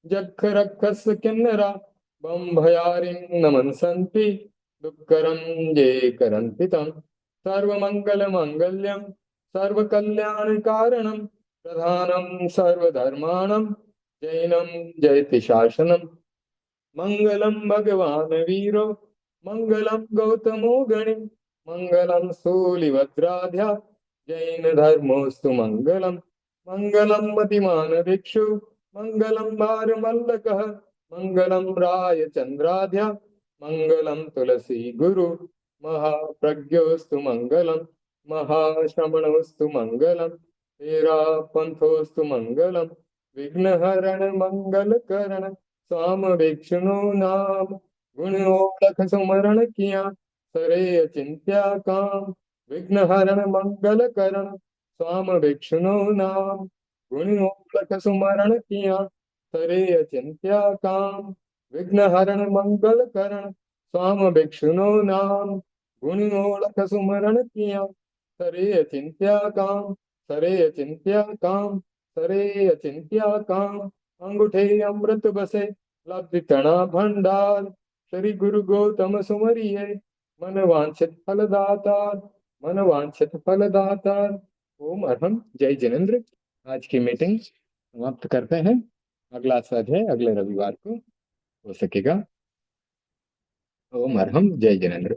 जख रक्षस किन्नरा बम भयारिं नमन्सन्ति दुःखरं ये करन्ति तं सर्वमंगल मांगल्यम सर्वकल्याण कारणम प्रधानम सर्वधर्माणम जैनम जयति शासनम मंगलम भगवान वीरो मंगलम गौतमो गणि मंगलम सूलिभद्राध्या जैन धर्मोस्तु मंगलम मंगलम मतिमान भिक्षु मंगलम भारमल्लकः मंगलम राय चंद्राध्या मंगलम तुलसी गुरु महाप्रज्ञोस्तु मंगलम महाश्रमणोस्तु मंगलम तेरा पंथोस्तु मंगलम विघ्नहरण मंगलकरण स्वाम विष्णु नाम गुण ओळख सुमरण किया सरे अचिंत्या काम विघ्न हरण मंगल करण स्वाम विष्णु नाम गुण ओळख सुमरण किया सरे अचिंत्या काम विघ्न हरण मंगल करण स्वाम विष्णु नाम गुण ओळख सुमरण किया सरे अचिंत्या काम सरे अचिंत्या काम सरे अचिंत्या काम अंगूठे अमृत बसे लब्ध तणा भंडार श्री गुरु गौतम सुमरिये मन वांछित फल दातार मन वांछित फल दातार। ओम अरहम जय जिनेन्द्र। आज की मीटिंग समाप्त करते हैं। अगला स्वाध्याय अगले रविवार को हो सकेगा। ओम अरहम जय जिनेन्द्र।